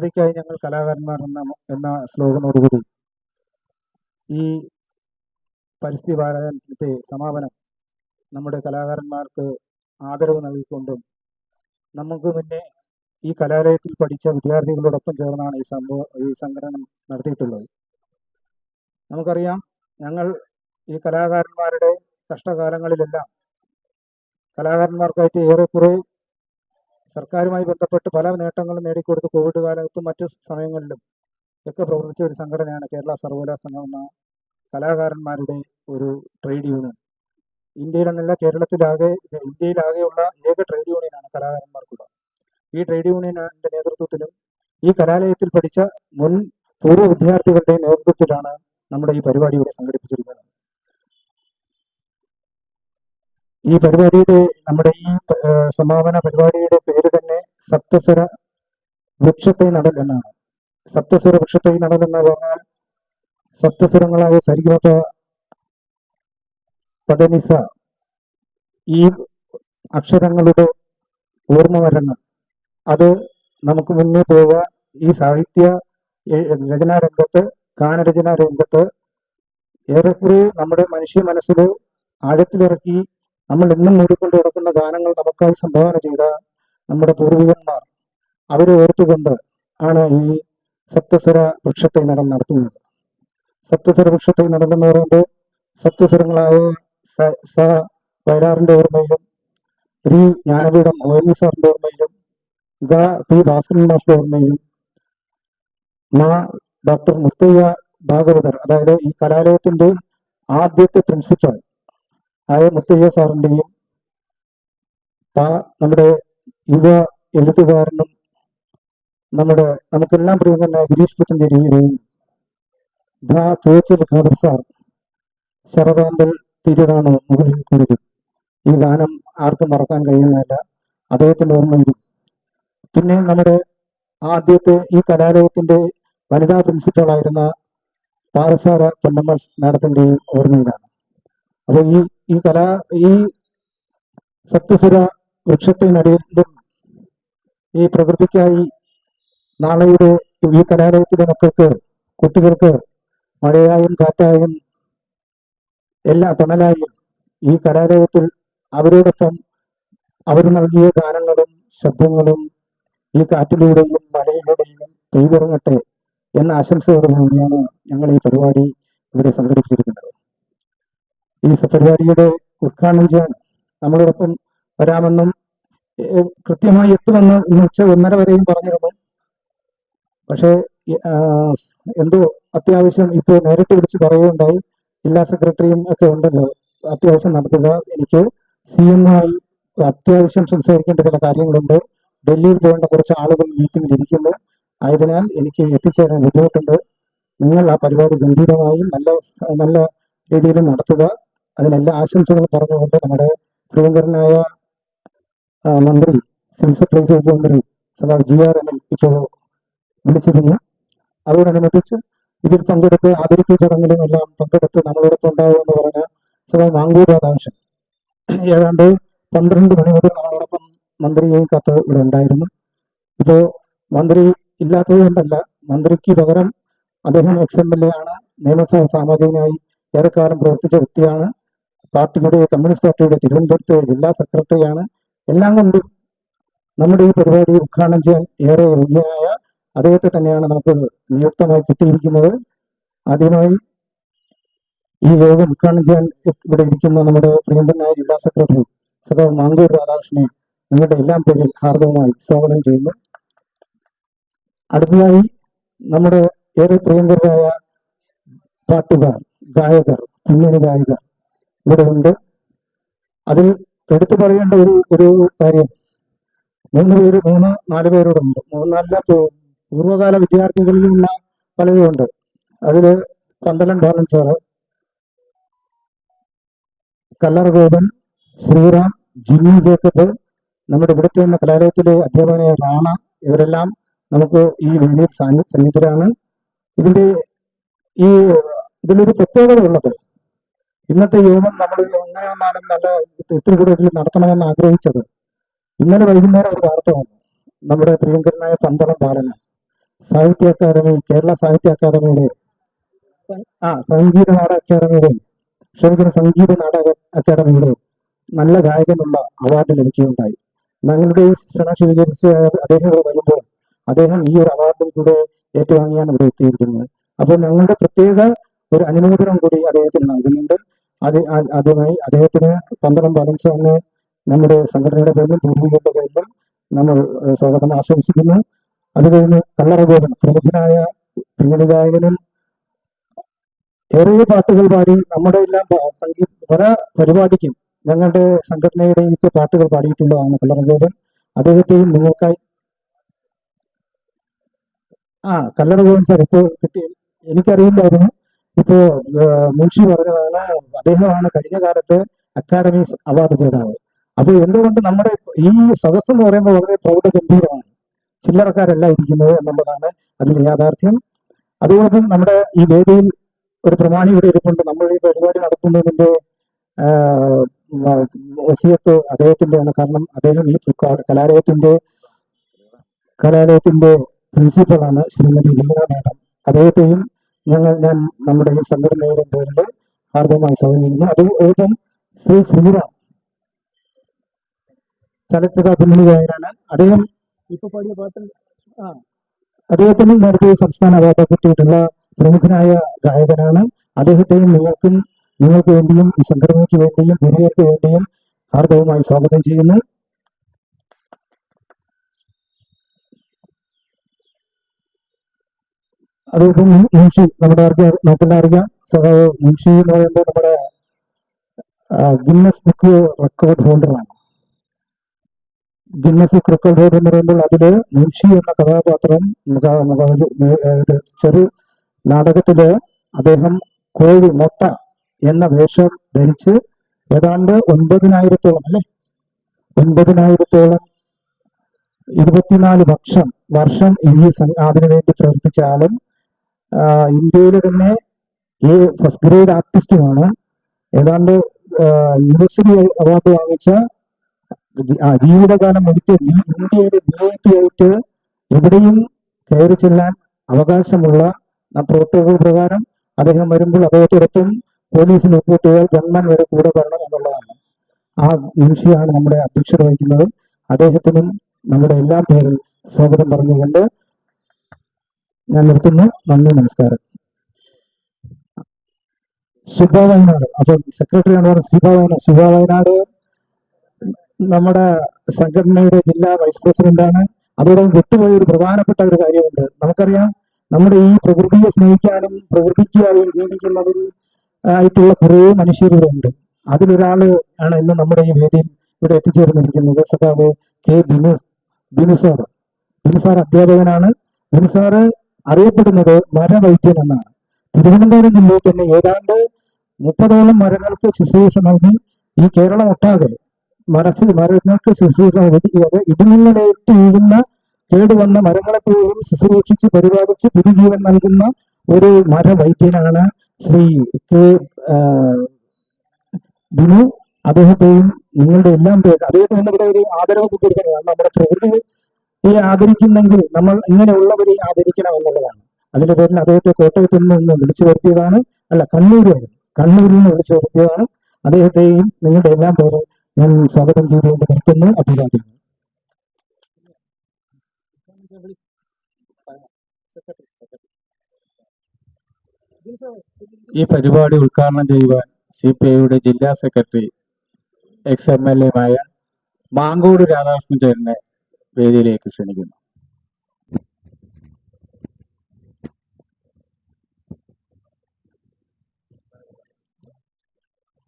പ്രകൃതിക്കായി ഞങ്ങൾ കലാകാരന്മാർ എന്ന സ്ലോഗനോടുകൂടി ഈ പരിസ്ഥിതി വാരാചരണത്തിന്റെ സമാപനം നമ്മുടെ കലാകാരന്മാർക്ക് ആദരവ് നൽകിക്കൊണ്ടും നമുക്ക് മുന്നേ ഈ കലാലയത്തിൽ പഠിച്ച വിദ്യാർത്ഥികളോടൊപ്പം ചേർന്നാണ് ഈ സംഘടന നടത്തിയിട്ടുള്ളത്. നമുക്കറിയാം, ഞങ്ങൾ ഈ കലാകാരന്മാരുടെ കഷ്ടകാലങ്ങളിലെല്ലാം കലാകാരന്മാർക്കായിട്ട് ഏറെക്കുറെ സർക്കാരുമായി ബന്ധപ്പെട്ട് പല നേട്ടങ്ങളും നേടിക്കൊടുത്ത് കോവിഡ് കാലത്തും മറ്റു സമയങ്ങളിലും ഒക്കെ പ്രവർത്തിച്ച ഒരു സംഘടനയാണ് കേരള സർവകലാ സംഘം എന്ന കലാകാരന്മാരുടെ ഒരു ട്രേഡ് യൂണിയൻ. ഇന്ത്യയിലെന്നല്ല, ഇന്ത്യയിലാകെയുള്ള ഏക ട്രേഡ് യൂണിയനാണ് കലാകാരന്മാർക്കുള്ളത്. ഈ ട്രേഡ് യൂണിയന്റെ നേതൃത്വത്തിലും ഈ കലാലയത്തിൽ പഠിച്ച മുൻ പൂർവ്വ വിദ്യാർത്ഥികളുടെ നേതൃത്വത്തിലാണ് നമ്മുടെ ഈ പരിപാടി ഇവിടെ സംഘടിപ്പിച്ചിരിക്കുന്നത്. ഈ പരിപാടിയുടെ നമ്മുടെ ഈ സമാപന പരിപാടിയുടെ പേര് തന്നെ സപ്തസ്വര വൃക്ഷത്തൈ നടൽ എന്നാണ്. സപ്തസ്വര വൃക്ഷത്തൈ നടൽ എന്ന് പറഞ്ഞാൽ സപ്തസ്വരങ്ങളായ സരിഗമപ പദനിസ ഈ അക്ഷരങ്ങളുടെ ഓർമ്മവരണം, അത് നമുക്ക് മുന്നേ പോവുക. ഈ സാഹിത്യ രചനാരംഗത്ത്, ഗാനരചനാ രംഗത്ത് ഏറെക്കുറെ നമ്മുടെ മനുഷ്യ മനസ്സിൽ ആഴത്തിലിറക്കി നമ്മൾ എന്നും മൂടിക്കൊണ്ട് കിടക്കുന്ന ഗാനങ്ങൾ നമുക്കായി സംഭാവന ചെയ്ത നമ്മുടെ പൂർവികന്മാർ, അവരെ ഓർത്തുകൊണ്ട് ആണ് ഈ സപ്തസ്വര വൃക്ഷത്തെ നടത്തുന്നത്. സപ്തസ്വര വൃക്ഷത്തെ നടന്നെന്ന് പറയുമ്പോൾ സപ്തസ്വരങ്ങളായ സ വയലാറിന്റെ ഓർമ്മയിലും, രി ജ്ഞാനപീഠം ONV സാറിന്റെ ഓർമ്മയിലും, ഗ പി ഭാസ്കരൻ മാഷിന്റെ ഓർമ്മയിലും, മാ ഡോക്ടർ മുത്തയ്യ ഭാഗവതർ, അതായത് ഈ കലാലയത്തിന്റെ ആദ്യത്തെ പ്രിൻസിപ്പൽ ആയ മുത്തയ്യ സാറിന്റെയും, നമ്മുടെ യുവ എഴുത്തുകാരനും നമുക്കെല്ലാം പ്രിയങ്കരനായ ഗിരീഷ് പുത്തഞ്ചേരിയുടെയും, ഖാദർ സാർ, ശരവാന്തൽ തിരുതാണോ മുകളിൽ കുരുതും, ഈ ഗാനം ആർക്കും മറക്കാൻ കഴിയുന്നതല്ല, അദ്ദേഹത്തിന്റെ ഓർമ്മയിലും. പിന്നെ നമ്മുടെ ആദ്യത്തെ ഈ കലാലയത്തിന്റെ വനിതാ പ്രിൻസിപ്പളായിരുന്ന പാറശാല പൊന്നമ്മ മാഡത്തിന്റെയും ഓർമ്മയിലാണ്. അപ്പോൾ ഈ സപ്തസ്വര വൃക്ഷത്തെ നടുവിലും ഈ പ്രകൃതിക്കായി നാളെയുടെ ഈ കലാലയത്തിലെ മക്കൾക്ക്, കുട്ടികൾക്ക് മഴയായും കാറ്റായും എല്ലാ തണലായും ഈ കലാലയത്തിൽ അവരോടൊപ്പം അവർ നൽകിയ ഗാനങ്ങളും ശബ്ദങ്ങളും ഈ കാറ്റിലൂടെയും മഴയിലൂടെയും പെയ്തിറങ്ങട്ടെ എന്ന ആശംസയോടുകൂടിയാണ് ഞങ്ങൾ ഈ പരിപാടി ഇവിടെ സംഘടിപ്പിച്ചിരിക്കുന്നത്. ഈ പരിപാടിയുടെ ഉദ്ഘാടനം ചെയ്യാൻ നമ്മളോടൊപ്പം വരാമെന്നും കൃത്യമായി എത്തുമെന്ന് ഇന്ന് ഉച്ച 1:30 വരെയും പറഞ്ഞിരുന്നു. പക്ഷേ എന്തോ അത്യാവശ്യം ഇപ്പോൾ നേരിട്ട് വിളിച്ച് പറയുകയുണ്ടായി, ജില്ലാ സെക്രട്ടറിയും ഒക്കെ ഉണ്ടല്ലോ, അത്യാവശ്യം നടത്തുക, എനിക്ക് CM-മായി അത്യാവശ്യം സംസാരിക്കേണ്ട ചില കാര്യങ്ങളുണ്ട്, ഡൽഹിയിൽ പോകേണ്ട കുറച്ച് ആളുകൾ മീറ്റിംഗിൽ ഇരിക്കുന്നു, ആയതിനാൽ എനിക്ക് എത്തിച്ചേരാൻ ബുദ്ധിമുട്ടുണ്ട്. നിങ്ങൾ ആ പരിപാടി ഗംഭീരമായും നല്ല രീതിയിൽ നടത്തുക. അതിനെല്ലാ ആശംസകളും പറഞ്ഞുകൊണ്ട് നമ്മുടെ പ്രിയങ്കരനായ മന്ത്രി, സിവിൽ സപ്ലൈസ് വകുപ്പ് മന്ത്രി സഖാവ് GRNL ഇപ്പോൾ വിളിച്ചിരുന്നു. അതോടനുബന്ധിച്ച് ഇതിൽ പങ്കെടുത്ത് ആദരിക്കൽ ചടങ്ങിലും എല്ലാം പങ്കെടുത്ത് നമ്മളോടൊപ്പം ഉണ്ടാകുമെന്ന് പറഞ്ഞ സഖാവ് മാങ്കൂർ രാധാകൃഷ്ണൻ ഏതാണ്ട് 12 മണി മുതൽ നമ്മളോടൊപ്പം മന്ത്രിയെയും കത്ത് ഇവിടെ ഉണ്ടായിരുന്നു. ഇപ്പോൾ മന്ത്രി ഇല്ലാത്തത് കൊണ്ടല്ല, മന്ത്രിക്ക് പകരം അദ്ദേഹം XMLA ആണ്, നിയമസഭാ സാമാജികനായി ഏറെക്കാലം പ്രവർത്തിച്ച വ്യക്തിയാണ്, കമ്മ്യൂണിസ്റ്റ് പാർട്ടിയുടെ തിരുവനന്തപുരത്തെ ജില്ലാ സെക്രട്ടറിയാണ്. എല്ലാം കൊണ്ടും നമ്മുടെ ഈ പരിപാടി ഉദ്ഘാടനം ചെയ്യാൻ ഏറെ യോഗ്യനായ അദ്ദേഹത്തെ തന്നെയാണ് നമുക്ക് നിയുക്തമായി കിട്ടിയിരിക്കുന്നത്. ആദ്യമായി ഈ യോഗം ഉദ്ഘാടനം ചെയ്യാൻ ഇവിടെ ഇരിക്കുന്ന നമ്മുടെ പ്രിയങ്കരനായ ജില്ലാ സെക്രട്ടറി സഖാവ് മാങ്കൂർ രാധാകൃഷ്ണനെ നിങ്ങളുടെ എല്ലാം പേരിൽ ഹാർദവമായി സ്വാഗതം ചെയ്യുന്നു. അടുത്തതായി നമ്മുടെ ഏറെ പ്രിയങ്കരായ പാട്ടുകാർ, ഗായകർ, പിന്നണി ഗായകർ ഇവിടെ ഉണ്ട്. അതിൽ എടുത്തു പറയേണ്ട ഒരു കാര്യം, 4 പേരോടുണ്ട്. 4 പൂർവ്വകാല വിദ്യാർത്ഥികളിലുള്ള പലരുമുണ്ട്. അതിൽ പന്തലൻ ബാലൻ സാറ്, കല്ലറ ഗോപൻ, ശ്രീറാം, ജിമ്മി ജേക്കബ്, നമ്മുടെ ഇവിടുത്തെ കലാലയത്തിലെ അധ്യാപകനായ റാണ, ഇവരെല്ലാം നമുക്ക് ഈ വേദിയിൽ സന്നിധരാണ്. ഇതിലൊരു പ്രത്യേകത ഉള്ളത്, ഇന്നത്തെ യോഗം നമ്മൾ എങ്ങനെ വന്നാലും നല്ല ഇത്തിരി കൂടുതൽ നടത്തണമെന്ന് ആഗ്രഹിച്ചത്, ഇന്നലെ വൈകുന്നേരം ഒരു വാർത്ത വന്നു. നമ്മുടെ പ്രിയങ്കരനായ പന്തളം ബാലന് സാഹിത്യ അക്കാദമി, കേരള സാഹിത്യ അക്കാദമിയുടെ സംഗീത നാടക അക്കാദമിയുടെ, ക്ഷമിക്കണം, സംഗീത നാടക അക്കാദമിയുടെ നല്ല ഗായകനുള്ള അവാർഡ് ലഭിക്കുകയുണ്ടായി. ഞങ്ങളുടെ ഈ ക്ഷണം സ്വീകരിച്ച് അദ്ദേഹം ഇവിടെ വരുമ്പോൾ അദ്ദേഹം ഈ ഒരു അവാർഡും കൂടെ ഏറ്റുവാങ്ങിയാണ് ഇവിടെ എത്തിയിരിക്കുന്നത്. അപ്പോൾ ഞങ്ങളുടെ പ്രത്യേക ഒരു അനുമോദനം കൂടി അദ്ദേഹത്തിന് നൽകുന്നുണ്ട്. ആദ്യമായി അദ്ദേഹത്തിന് പന്തളം ബാലൻസ് എന്ന നമ്മുടെ സംഘടനയുടെ പേരിലും പൂർവികരുടെ പേരിലും നമ്മൾ സ്വാഗതം ആശംസിക്കുന്നു. അത് കഴിഞ്ഞ് കല്ലറഗോപൻ, പ്രമുഖനായ പിന്നണി ഗായകനും ഏറെ പാട്ടുകൾ പാടി നമ്മുടെ എല്ലാം സംഗീത പല പരിപാടിക്കും ഞങ്ങളുടെ സംഘടനയുടെ ഒക്കെ പാട്ടുകൾ പാടിയിട്ടുള്ളതാണ് കല്ലറഗോപൻ. അദ്ദേഹത്തെയും നിങ്ങൾക്കായി കല്ലറഗോപൻ സാർ ഇപ്പോൾ കിട്ടി, എനിക്കറിയില്ലായിരുന്നു. ഇപ്പോ മുൻഷി പറഞ്ഞതാണ് അദ്ദേഹമാണ് കഴിഞ്ഞ കാലത്ത് അക്കാദമി അവാർഡ് ജേതാവ്. അപ്പൊ എന്തുകൊണ്ട് നമ്മുടെ ഈ സദസ്സ് എന്ന് പറയുമ്പോൾ വളരെ പ്രൗഢഗംഭീരമാണ്, ചില്ലറക്കാരല്ല ഇരിക്കുന്നത് എന്നുള്ളതാണ് അതിന്റെ യാഥാർത്ഥ്യം. അതോടൊപ്പം നമ്മുടെ ഈ വേദിയിൽ ഒരു പ്രമാണി ഇവിടെ ഇരിപ്പുണ്ട്. നമ്മൾ ഈ പരിപാടി നടത്തുന്നതിന്റെ വസിയത്ത് അദ്ദേഹത്തിന്റെയാണ്. കാരണം അദ്ദേഹം ഈ കലാലയത്തിന്റെ പ്രിൻസിപ്പളാണ് ശ്രീമതി ലീന മാഡം. അദ്ദേഹത്തെയും ഞാൻ നമ്മുടെ ഈ സംഘടനയുടെ പേരിൽ ഹാർദവമായി സ്വാഗതം ചെയ്യുന്നു. അതോടൊപ്പം ശ്രീ ശ്രീറാം, ചലച്ചിത്ര പിന്നണി ഗായകനാണ്. അദ്ദേഹം ഇപ്പൊ പാടിയ പാട്ടിൽ അദ്ദേഹത്തിന് നേരത്തെ സംസ്ഥാന അവാർഡ് കിട്ടിയിട്ടുള്ള പ്രമുഖനായ ഗായകനാണ്. അദ്ദേഹത്തെയും നിങ്ങൾക്ക് വേണ്ടിയും ഈ സംഘടനയ്ക്ക് വേണ്ടിയും ഗുരുവർക്ക് വേണ്ടിയും ഹാർദവമായി സ്വാഗതം ചെയ്യുന്നു. അതോടൊപ്പം മുൻഷി, നമുക്കെല്ലാം അറിയാം, മുൻഷി എന്ന് പറയുമ്പോൾ നമ്മുടെ ഗിന്നസ് ബുക്ക് റെക്കോർഡ് ഹോൾഡറാണ്. ഗിന്നസ് ബുക്ക് റെക്കോർഡ് ഹോൾഡർ എന്ന് പറയുമ്പോൾ അതില് മുൻഷി എന്ന കഥാപാത്രം ചെറു നാടകത്തില് അദ്ദേഹം കോഴി മൊട്ട എന്ന വേഷം ധരിച്ച് ഏതാണ്ട് 9,000-ഓളം 24 വർഷം ഈ അതിനുവേണ്ടി പ്രവർത്തിച്ച ആളും ഇന്ത്യയിലെ തന്നെ ഈ ഫസ്റ്റ് ഗ്രേഡ് ആർട്ടിസ്റ്റുമാണ്. ഏതാണ്ട് യൂണിവേഴ്സിറ്റി അവാർഡ് വാങ്ങിച്ച ജീവിതകാലം ഒരിക്കൽ ഇന്ത്യയിലെ VIP ആയിട്ട് എവിടെയും കയറി ചെല്ലാൻ അവകാശമുള്ള പ്രോട്ടോകോൾ പ്രകാരം അദ്ദേഹം വരുമ്പോൾ അദ്ദേഹത്തോടൊപ്പം പോലീസ് റിപ്പോർട്ട് ചെയ്താൽ ഗവൺമെൻ വരെ കൂടെ വരണം എന്നുള്ളതാണ്. ആ മുൻഷിയാണ് നമ്മുടെ അധ്യക്ഷത വഹിക്കുന്നത്. അദ്ദേഹത്തിനും നമ്മുടെ എല്ലാ പേരിൽ സ്വാഗതം പറഞ്ഞുകൊണ്ട് ഞാൻ നിർത്തുന്നു. നന്ദി, നമസ്കാരം. ശുഭ വയനാട്, അപ്പം സെക്രട്ടറിയാണ് പറഞ്ഞത്. ശുഭ വയനാട് നമ്മുടെ സംഘടനയുടെ ജില്ലാ വൈസ് പ്രസിഡന്റാണ്. അതോടൊപ്പം വിട്ടുപോയ ഒരു പ്രധാനപ്പെട്ട ഒരു കാര്യമുണ്ട്. നമുക്കറിയാം, നമ്മുടെ ഈ പ്രകൃതിയെ സ്നേഹിക്കാനും പ്രകൃതിക്കായും ജീവിക്കുന്നതിൽ ആയിട്ടുള്ള കുറേ മനുഷ്യരുണ്ട്. അതിലൊരാള് ആണ് ഇന്ന് നമ്മുടെ ഈ വേദിയിൽ ഇവിടെ എത്തിച്ചേർന്നിരിക്കുന്നത്. സഖാവ് കെ ബിനു സാർ അധ്യാപകനാണ്. ബിനു സാറ് അറിയപ്പെടുന്നത് മരവൈദ്യൻ എന്നാണ്. തിരുവനന്തപുരം ജില്ലയിൽ തന്നെ ഏതാണ്ട് 30ഓളം മരങ്ങൾക്ക് ശുശ്രൂഷ നൽകി ഈ കേരളം ഒട്ടാകെ മരങ്ങൾക്ക് ശുശ്രൂഷ നൽകിയത് ഇടിമിന്നലേറ്റ് വീഴുന്ന കേടുവന്ന മരങ്ങളെ പോലും ശുശ്രൂഷിച്ച് പരിപാലിച്ച് പുതുജീവൻ നൽകുന്ന ഒരു മരവൈദ്യനാണ് ശ്രീ കെ ബിനു. അദ്ദേഹത്തെയും നിങ്ങളുടെ എല്ലാം പേര് അദ്ദേഹത്തിന് ഇവിടെ ഒരു ആദരവ് കൊടുക്കണം. നമ്മുടെ പ്രകൃതിയെ ആദരിക്കുന്നെങ്കിൽ നമ്മൾ ഇങ്ങനെയുള്ളവരെ ആദരിക്കണം എന്നുള്ളതാണ്. അതിന്റെ പേരിൽ അദ്ദേഹത്തെ കോട്ടയത്തിൽ നിന്ന് വിളിച്ചു വരുത്തിയതാണ്, കണ്ണൂരിൽ നിന്ന് വിളിച്ചു വരുത്തിയതാണ്. അദ്ദേഹത്തെയും നിങ്ങളുടെ എല്ലാം പേര് ഞാൻ സ്വാഗതം ചെയ്തുകൊണ്ട് നിർത്തുന്നു. അഭിവാദ്യങ്ങൾ. ഈ പരിപാടി ഉദ്ഘാടനം ചെയ്യുവാൻ CPIയുടെ ജില്ലാ സെക്രട്ടറി ex-MLA-മായ മാങ്കോട് രാധാകൃഷ്ണൻ ചേട്ടനെ വേദിയിലേക്ക് ക്ഷണിക്കുന്നു.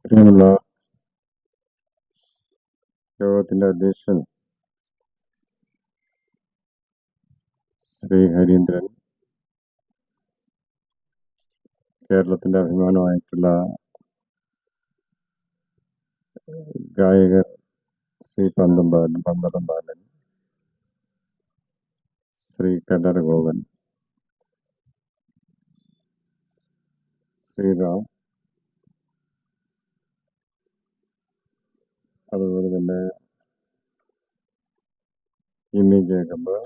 പ്രിയമുള്ള യോഗത്തിന്റെ അധ്യക്ഷൻ ശ്രീ ഹരീന്ദ്രൻ, കേരളത്തിന്റെ അഭിമാനമായിട്ടുള്ള ഗായകർ ശ്രീ പന്തളം ബാലൻ, ശ്രീ കല്ലറഗോപൻ, ശ്രീറാം, അതുപോലെ തന്നെ ഇമ്മി ജേക്കബ്,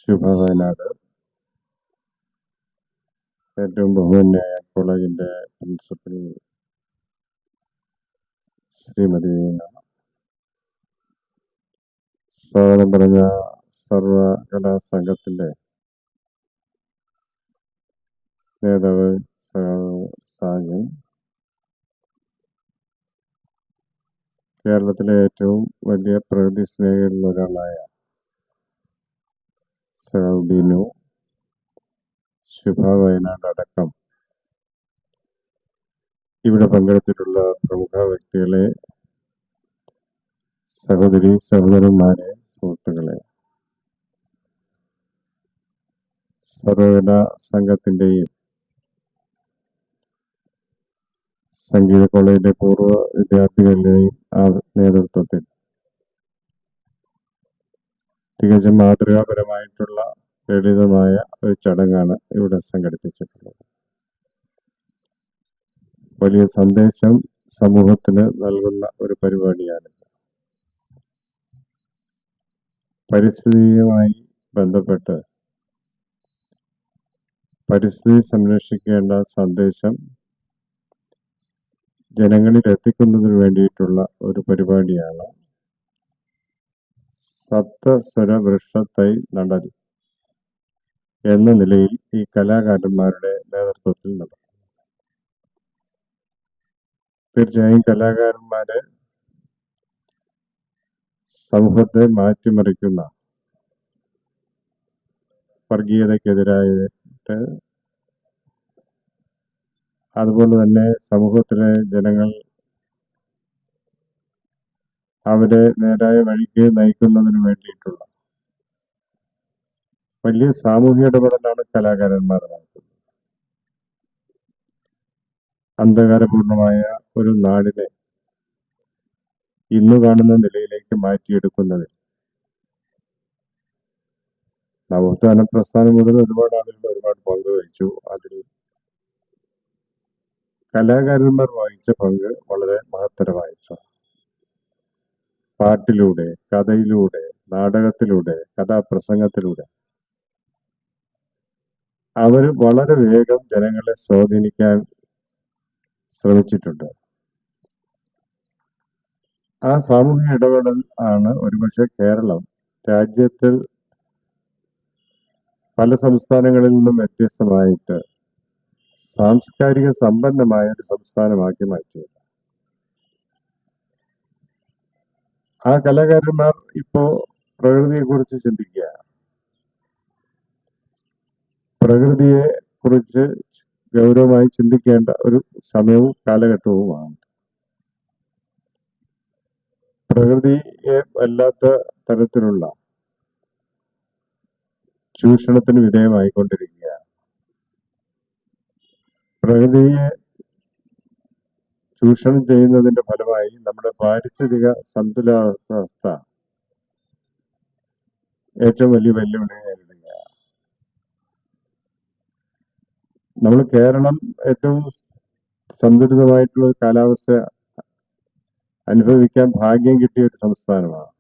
ശുഭ വയനാട്, ഏറ്റവും ബഹുമാന്യായ കോളേജിന്റെ പ്രിൻസിപ്പൽ ശ്രീമതി വീണ, സ്വാഗതം പറഞ്ഞ സർവകലാ സംഘത്തിന്റെ നേതാവ് സാജൻ, കേരളത്തിലെ ഏറ്റവും വലിയ പ്രകൃതി സ്നേഹികളിൽ ഒരാളായ ബിനു, ശുഭ വയനാട് അടക്കം ഇവിടെ പങ്കെടുത്തിട്ടുള്ള പ്രമുഖ വ്യക്തികളെ, സഹോദരി സഹോദരന്മാരെ, സുഹൃത്തുക്കളെ, സർവകലാ സംഘത്തിന്റെയും സംഗീത കോളേജിലെ പൂർവ്വ വിദ്യാർത്ഥികളുടെയും നേതൃത്വത്തിൽ തികച്ചും മാതൃകാപരമായിട്ടുള്ള ലളിതമായ ഒരു ചടങ്ങാണ് ഇവിടെ സംഘടിപ്പിച്ചിട്ടുള്ളത്. വലിയ സന്ദേശം സമൂഹത്തിന് നൽകുന്ന ഒരു പരിപാടിയാണ്. പരിസ്ഥിതിയുമായി ബന്ധപ്പെട്ട് പരിസ്ഥിതി സംരക്ഷിക്കേണ്ട സന്ദേശം ജനങ്ങളിൽ എത്തിക്കുന്നതിന് വേണ്ടിയിട്ടുള്ള ഒരു പരിപാടിയാണ് സപ്തസ്വര വൃക്ഷത്തൈ നടൽ എന്ന നിലയിൽ ഈ കലാകാരന്മാരുടെ നേതൃത്വത്തിൽ നടത്തും. തീർച്ചയായും കലാകാരന്മാരെ സമൂഹത്തെ മാറ്റിമറിക്കുന്ന വർഗീയതയ്ക്കെതിരായിട്ട്, അതുപോലെ തന്നെ സമൂഹത്തിലെ ജനങ്ങൾ അവരെ നേരായ വഴിക്ക് നയിക്കുന്നതിന് വേണ്ടിയിട്ടുള്ള വലിയ സാമൂഹിക ഇടപെടലാണ് കലാകാരന്മാർ നടത്തുന്നത്. അന്ധകാരപൂർണമായ ഒരു നാടിനെ ഇന്ന് കാണുന്ന നിലയിലേക്ക് മാറ്റിയെടുക്കുന്നതിൽ നവോത്ഥാന പ്രസ്ഥാനം മുതൽ ഒരുപാട് ആളുകൾ ഒരുപാട് പങ്ക് വഹിച്ചു. അതിൽ കലാകാരന്മാർ വഹിച്ച പങ്ക് വളരെ മഹത്തരമായിട്ടാണ്. പാട്ടിലൂടെ, കഥയിലൂടെ, നാടകത്തിലൂടെ, കഥാപ്രസംഗത്തിലൂടെ അവർ വളരെ വേഗം ജനങ്ങളെ സ്വാധീനിക്കാൻ ശ്രമിച്ചിട്ടുണ്ട്. ആ സാമൂഹിക ഇടപെടൽ ആണ് ഒരുപക്ഷെ കേരളം രാജ്യത്തിൽ പല സംസ്ഥാനങ്ങളിൽ നിന്നും വ്യത്യസ്തമായിട്ട് സാംസ്കാരിക സമ്പന്നമായ ഒരു സംസ്ഥാനമാക്കി മാറ്റിയത്. ആ കലാകാരന്മാർ ഇപ്പോ പ്രകൃതിയെക്കുറിച്ച് ചിന്തിക്കുക, പ്രകൃതിയെ കുറിച്ച് ഗൗരവമായി ചിന്തിക്കേണ്ട ഒരു സമയവും കാലഘട്ടവുമാണ്. പ്രകൃതിയെ വല്ലാത്ത തരത്തിലുള്ള ചൂഷണത്തിന് വിധേയമായിക്കൊണ്ടിരിക്കുക. പ്രകൃതിയെ ചൂഷണം ചെയ്യുന്നതിന്റെ ഫലമായി നമ്മുടെ പാരിസ്ഥിതിക സന്തുലിതാവസ്ഥ ഏറ്റവും വലിയ വെല്ലുവിളി നേരിടുകയാണ്. നമ്മൾ കേരളം ഏറ്റവും സന്തുലിതമായിട്ടുള്ള ഒരു കാലാവസ്ഥ അനുഭവിക്കാൻ ഭാഗ്യം കിട്ടിയ ഒരു സംസ്ഥാനമാണ്.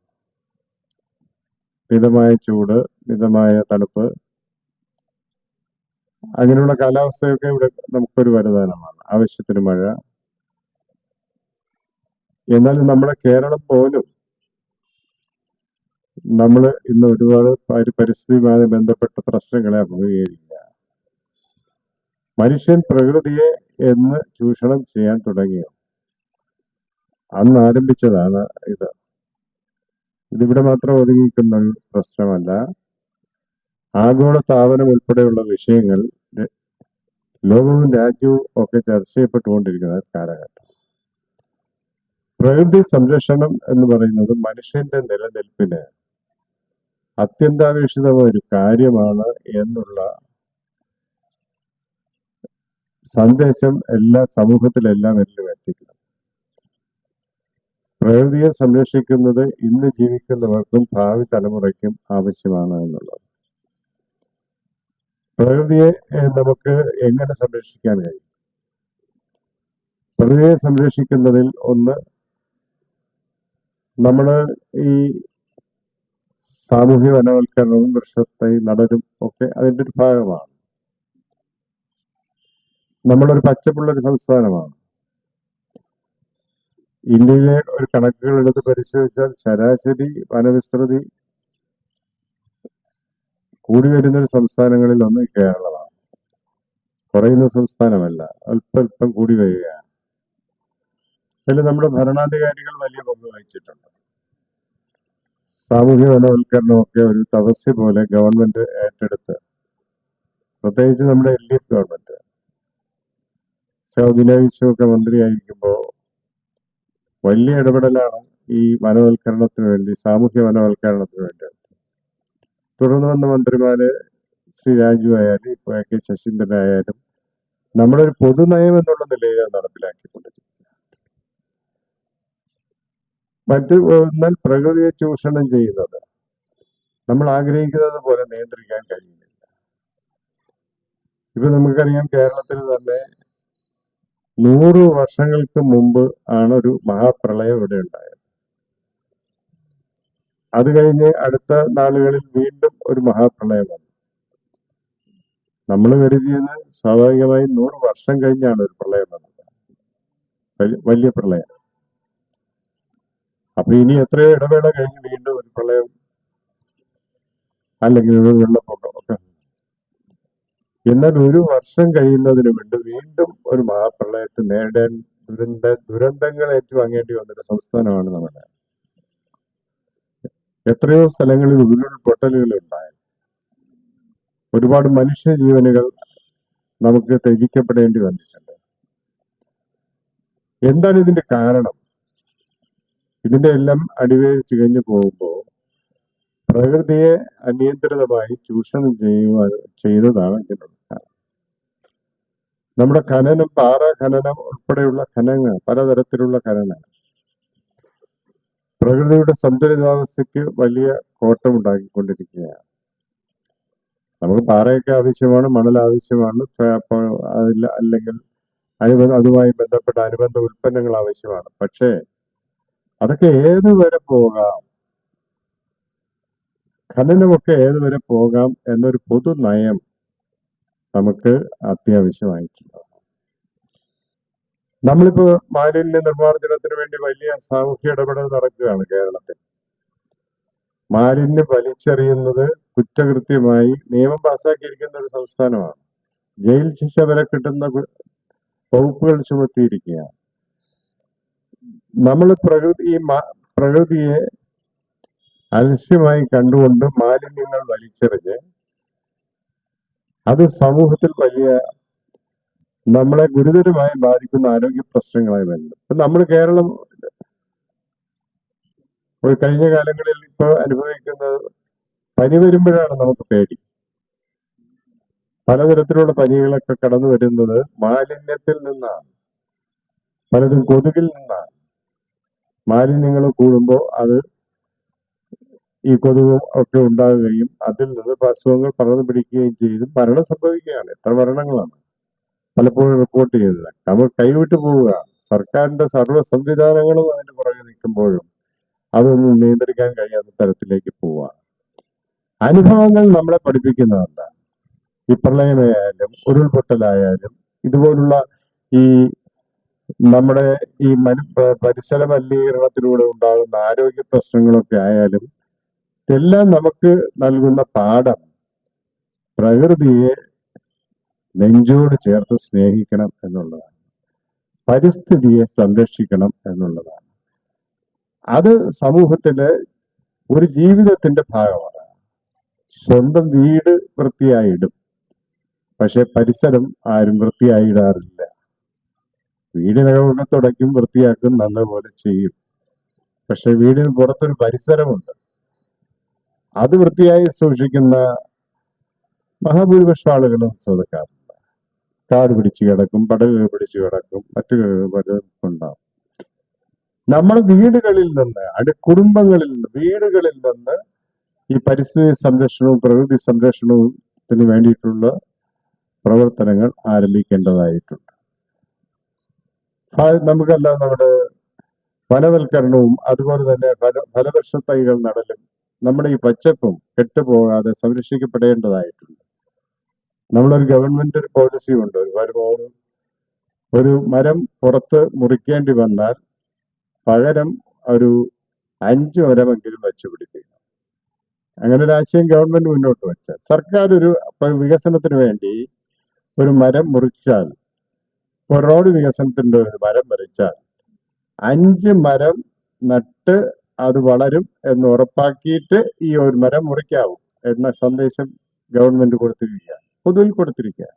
മിതമായ ചൂട്, മിതമായ തണുപ്പ്, അങ്ങനെയുള്ള കാലാവസ്ഥയൊക്കെ ഇവിടെ നമുക്കൊരു വരദാനമാണ്. ആവശ്യത്തിന് മഴ. എന്നാൽ നമ്മുടെ കേരളം പോലും നമ്മൾ ഇന്ന് ഒരുപാട് പരിസ്ഥിതിയുമായി ബന്ധപ്പെട്ട പ്രശ്നങ്ങളെ അഭിമുഖീകരിക്കുക. മനുഷ്യൻ പ്രകൃതിയെ എന്ന് ചൂഷണം ചെയ്യാൻ തുടങ്ങിയോ അന്ന് ആരംഭിച്ചതാണ് ഇത്. ഇതിവിടെ മാത്രം ഒതുങ്ങിക്കുന്ന ഒരു പ്രശ്നമല്ല. ആഗോള താപനം ഉൾപ്പെടെയുള്ള വിഷയങ്ങൾ ലോകവും രാജ്യവും ഒക്കെ ചർച്ച ചെയ്യപ്പെട്ടുകൊണ്ടിരിക്കുന്ന കാലഘട്ടം. പ്രകൃതി സംരക്ഷണം എന്ന് പറയുന്നത് മനുഷ്യന്റെ നിലനിൽപ്പിന് അത്യന്താപേക്ഷിതമായ ഒരു കാര്യമാണ് എന്നുള്ള സന്ദേശം എല്ലാ സമൂഹത്തിലെല്ലാം എത്തിക്കണം. പ്രകൃതിയെ സംരക്ഷിക്കുന്നത് ഇന്ന് ജീവിക്കുന്നവർക്കും ഭാവി തലമുറയ്ക്കും ആവശ്യമാണ് എന്നുള്ളത്. പ്രകൃതിയെ നമുക്ക് എങ്ങനെ സംരക്ഷിക്കാൻ കഴിയും? പ്രകൃതിയെ സംരക്ഷിക്കുന്നതിൽ ഒന്ന്, നമ്മൾ ഈ സാമൂഹ്യ വനവൽക്കരണവും വൃക്ഷത്തൈ നടലും ഒക്കെ അതിന്റെ ഒരു ഭാഗമാണ്. നമ്മളൊരു പച്ചപ്പുള്ളൊരു സംസ്ഥാനമാണ്. ഇന്ത്യയിലെ ഒരു കണക്കുകൾ എടുത്ത് പരിശോധിച്ചാൽ ശരാശരി വനവിസ്തൃതി കൂടി വരുന്ന ഒരു സംസ്ഥാനങ്ങളിൽ ഒന്ന് കേരളമാണ്. കുറയുന്ന സംസ്ഥാനമല്ല, അല്പം കൂടി വരികയാണ്. അതിൽ നമ്മുടെ ഭരണാധികാരികൾ വലിയ പങ്ക് വഹിച്ചിട്ടുണ്ട്. സാമൂഹ്യ വനവൽക്കരണമൊക്കെ ഒരു തപസ്യ പോലെ ഗവൺമെന്റ് ഏറ്റെടുത്ത്, പ്രത്യേകിച്ച് നമ്മുടെ LDF ഗവൺമെന്റ് വിനോയ് വിശ്വമൊക്കെ മന്ത്രിയായിരിക്കുമ്പോൾ വലിയ ഇടപെടലാണ് ഈ വനവൽക്കരണത്തിന് വേണ്ടി, സാമൂഹ്യ വനവൽക്കരണത്തിന് വേണ്ടി. തുടർന്ന് വന്ന മന്ത്രിമാര് ശ്രീ രാജു ആയാലും ഇപ്പൊ AK ശശീന്ദ്രനായാലും നമ്മുടെ ഒരു പൊതുനയം എന്നുള്ള നിലയിൽ അത് നടപ്പിലാക്കിക്കൊണ്ടിരിക്കും. എന്നാൽ പ്രകൃതിയെ ചൂഷണം ചെയ്യുന്നത് നമ്മൾ ആഗ്രഹിക്കുന്നത് പോലെ നിയന്ത്രിക്കാൻ കഴിയുന്നില്ല. ഇപ്പൊ നമുക്കറിയാം, കേരളത്തിൽ തന്നെ 100 വർഷങ്ങൾക്ക് മുമ്പ് ആണ് ഒരു മഹാപ്രളയം ഇവിടെ ഉണ്ടായത്. അത് കഴിഞ്ഞ് അടുത്ത നാളുകളിൽ വീണ്ടും ഒരു മഹാപ്രളയം വന്നു. നമ്മൾ കരുതിയത് സ്വാഭാവികമായും 100 വർഷം കഴിഞ്ഞാണ് ഒരു പ്രളയം വന്നത്, വലിയ പ്രളയം. അപ്പൊ ഇനി എത്രയോ ഇടവേള കഴിഞ്ഞ് വീണ്ടും ഒരു പ്രളയം അല്ലെങ്കിൽ ഒരു വെള്ളപ്പൊക്കം ഒക്കെ. എന്നാൽ 1 വർഷം കഴിയുന്നതിന് വേണ്ടി വീണ്ടും ഒരു മഹാപ്രളയത്തെ നേരിടാൻ ദുരന്തങ്ങൾ ഏറ്റുവാങ്ങേണ്ടി വന്നൊരു സംസ്ഥാനമാണ് നമ്മുടെ. എത്രയോ സ്ഥലങ്ങളിൽ ഉരുൾപൊട്ടലുകൾ ഉണ്ടായി. ഒരുപാട് മനുഷ്യജീവനുകൾ നമുക്ക് ത്യജിക്കപ്പെടേണ്ടി വന്നിട്ടുണ്ട്. എന്താണ് ഇതിന്റെ കാരണം? ഇതിന്റെ എല്ലാം അടിവേരിച്ച് കഴിഞ്ഞു പോകുമ്പോൾ പ്രകൃതിയെ അനിയന്ത്രിതമായി ചൂഷണം ചെയ്തതാണ് ഇതിനുള്ള കാരണം. നമ്മുടെ ഖനനം, പാറ ഖനനം ഉൾപ്പെടെയുള്ള ഖനനങ്ങൾ, പലതരത്തിലുള്ള ഖനനങ്ങൾ പ്രകൃതിയുടെ സന്തുലിതാവസ്ഥയ്ക്ക് വലിയ കോട്ടമുണ്ടാക്കിക്കൊണ്ടിരിക്കുകയാണ്. നമുക്ക് പാറയൊക്കെ ആവശ്യമാണ്, മണൽ ആവശ്യമാണ്, അല്ലെങ്കിൽ അതുമായി ബന്ധപ്പെട്ട അനുബന്ധ ഉൽപ്പന്നങ്ങൾ ആവശ്യമാണ്. പക്ഷേ അതൊക്കെ ഏതുവരെ പോകാം, ഖനനമൊക്കെ ഏതുവരെ പോകാം എന്നൊരു പൊതു നയം നമുക്ക് അത്യാവശ്യമായിട്ടുണ്ട്. നമ്മളിപ്പോ മാലിന്യ നിർമ്മാർജ്ജനത്തിന് വേണ്ടി വലിയ സാമൂഹ്യ ഇടപെടൽ നടക്കുകയാണ് കേരളത്തിൽ. മാലിന്യം വലിച്ചെറിയുന്നത് കുറ്റകൃത്യമായി നിയമം പാസാക്കിയിരിക്കുന്ന ഒരു സംസ്ഥാനമാണ്. ജയിൽ ശിക്ഷ വരെ കിട്ടുന്ന വകുപ്പുകൾ ചുമത്തിയിരിക്കുകയാണ്. നമ്മൾ പ്രകൃതിയെ അലക്ഷ്യമായി കണ്ടുകൊണ്ട് മാലിന്യങ്ങൾ വലിച്ചെറിഞ്ഞ് അത് സമൂഹത്തിൽ വലിയ നമ്മളെ ഗുരുതരമായി ബാധിക്കുന്ന ആരോഗ്യ പ്രശ്നങ്ങളായി വരുന്നു. ഇപ്പൊ നമ്മൾ കേരളം ഒരു കഴിഞ്ഞ കാലങ്ങളിൽ ഇപ്പൊ അനുഭവിക്കുന്നത്, പനി വരുമ്പോഴാണ് നമുക്ക് പേടി. പലതരത്തിലുള്ള പനികളൊക്കെ കടന്നു വരുന്നത് മാലിന്യത്തിൽ നിന്നാണ്, പലതും കൊതുകിൽ നിന്നാണ്. മാലിന്യങ്ങൾ കൂടുമ്പോൾ അത് ഈ കൊതുകും ഒക്കെ ഉണ്ടാകുകയും അതിൽ നിന്ന് അസുഖങ്ങൾ പകർന്നു പിടിക്കുകയും ചെയ്ത് മരണം സംഭവിക്കുകയാണ്. എത്ര മരണങ്ങളാണ് പലപ്പോഴും റിപ്പോർട്ട് ചെയ്തത്. നമ്മൾ കൈവിട്ടു പോവുകയാണ്. സർക്കാരിന്റെ സർവ്വ സംവിധാനങ്ങളും അതിന് പുറകെ നിൽക്കുമ്പോഴും അതൊന്നും നിയന്ത്രിക്കാൻ കഴിയാത്ത തരത്തിലേക്ക് പോവുകയാണ്. അനുഭവങ്ങൾ നമ്മളെ പഠിപ്പിക്കുന്നതല്ല. ഈ പ്രളയമായാലും ഉരുൾപൊട്ടലായാലും ഇതുപോലുള്ള ഈ നമ്മുടെ ഈ പരിസര മലിനീകരണത്തിലൂടെ ഉണ്ടാകുന്ന ആരോഗ്യ പ്രശ്നങ്ങളൊക്കെ ആയാലും ഇതെല്ലാം നമുക്ക് നൽകുന്ന പാഠം പ്രകൃതിയെ നെഞ്ചോട് ചേർത്ത് സ്നേഹിക്കണം എന്നുള്ളതാണ്. പരിസ്ഥിതിയെ സംരക്ഷിക്കണം എന്നുള്ളതാണ്. അത് സമൂഹത്തിലെ ഒരു ജീവിതത്തിന്റെ ഭാഗമാണ്. സ്വന്തം വീട് വൃത്തിയായിടും, പക്ഷെ പരിസരം ആരും വൃത്തിയായിടാറില്ല. വീടിനകമൊക്കെ തുടയ്ക്കും, വൃത്തിയാക്കും, നല്ലപോലെ ചെയ്യും. പക്ഷെ വീടിന് പുറത്തൊരു പരിസരമുണ്ട്. അത് വൃത്തിയായി സൂക്ഷിക്കുന്ന മഹാഭൂരിപക്ഷം ആളുകളും ശ്രദ്ധിക്കാറില്ല. കാട് പിടിച്ചു കിടക്കും, പടലുകൾ പിടിച്ചു കിടക്കും, മറ്റു പലതും ഉണ്ടാവും. നമ്മൾ വീടുകളിൽ നിന്ന്, കുടുംബങ്ങളിൽ നിന്ന്, വീടുകളിൽ നിന്ന് ഈ പരിസ്ഥിതി സംരക്ഷണവും പ്രകൃതി സംരക്ഷണത്തിന് വേണ്ടിയിട്ടുള്ള പ്രവർത്തനങ്ങൾ ആരംഭിക്കേണ്ടതായിട്ടുണ്ട്. നമുക്കെല്ലാം നമ്മുടെ വനവൽക്കരണവും അതുപോലെ തന്നെ ഫലവൃക്ഷ തൈകൾ നടലും നമ്മുടെ ഈ പച്ചപ്പും കെട്ടുപോകാതെ സംരക്ഷിക്കപ്പെടേണ്ടതായിട്ടുണ്ട്. നമ്മളൊരു ഗവൺമെന്റ് ഒരു പോളിസി ഉണ്ട്, ഒരു മരം പുറത്ത് മുറിക്കേണ്ടി വന്നാൽ പകരം ഒരു 5 മരമെങ്കിലും വെച്ച് പിടിക്കുക. അങ്ങനെ ഒരു ആശയം ഗവൺമെന്റ് മുന്നോട്ട് വെച്ചാൽ, സർക്കാർ ഒരു വികസനത്തിന് വേണ്ടി ഒരു മരം മുറിച്ചാൽ, ഒരു റോഡ് വികസനത്തിന്റെ ഒരു മരം മുറിച്ചാൽ 5 മരം നട്ട് അത് വളരും എന്ന് ഉറപ്പാക്കിയിട്ട് ഈ ഒരു മരം മുറിക്കാവൂ എന്ന സന്ദേശം ഗവൺമെന്റ് കൊടുത്തിരിക്കുക, പൊതുവിൽ കൊടുത്തിരിക്കുക.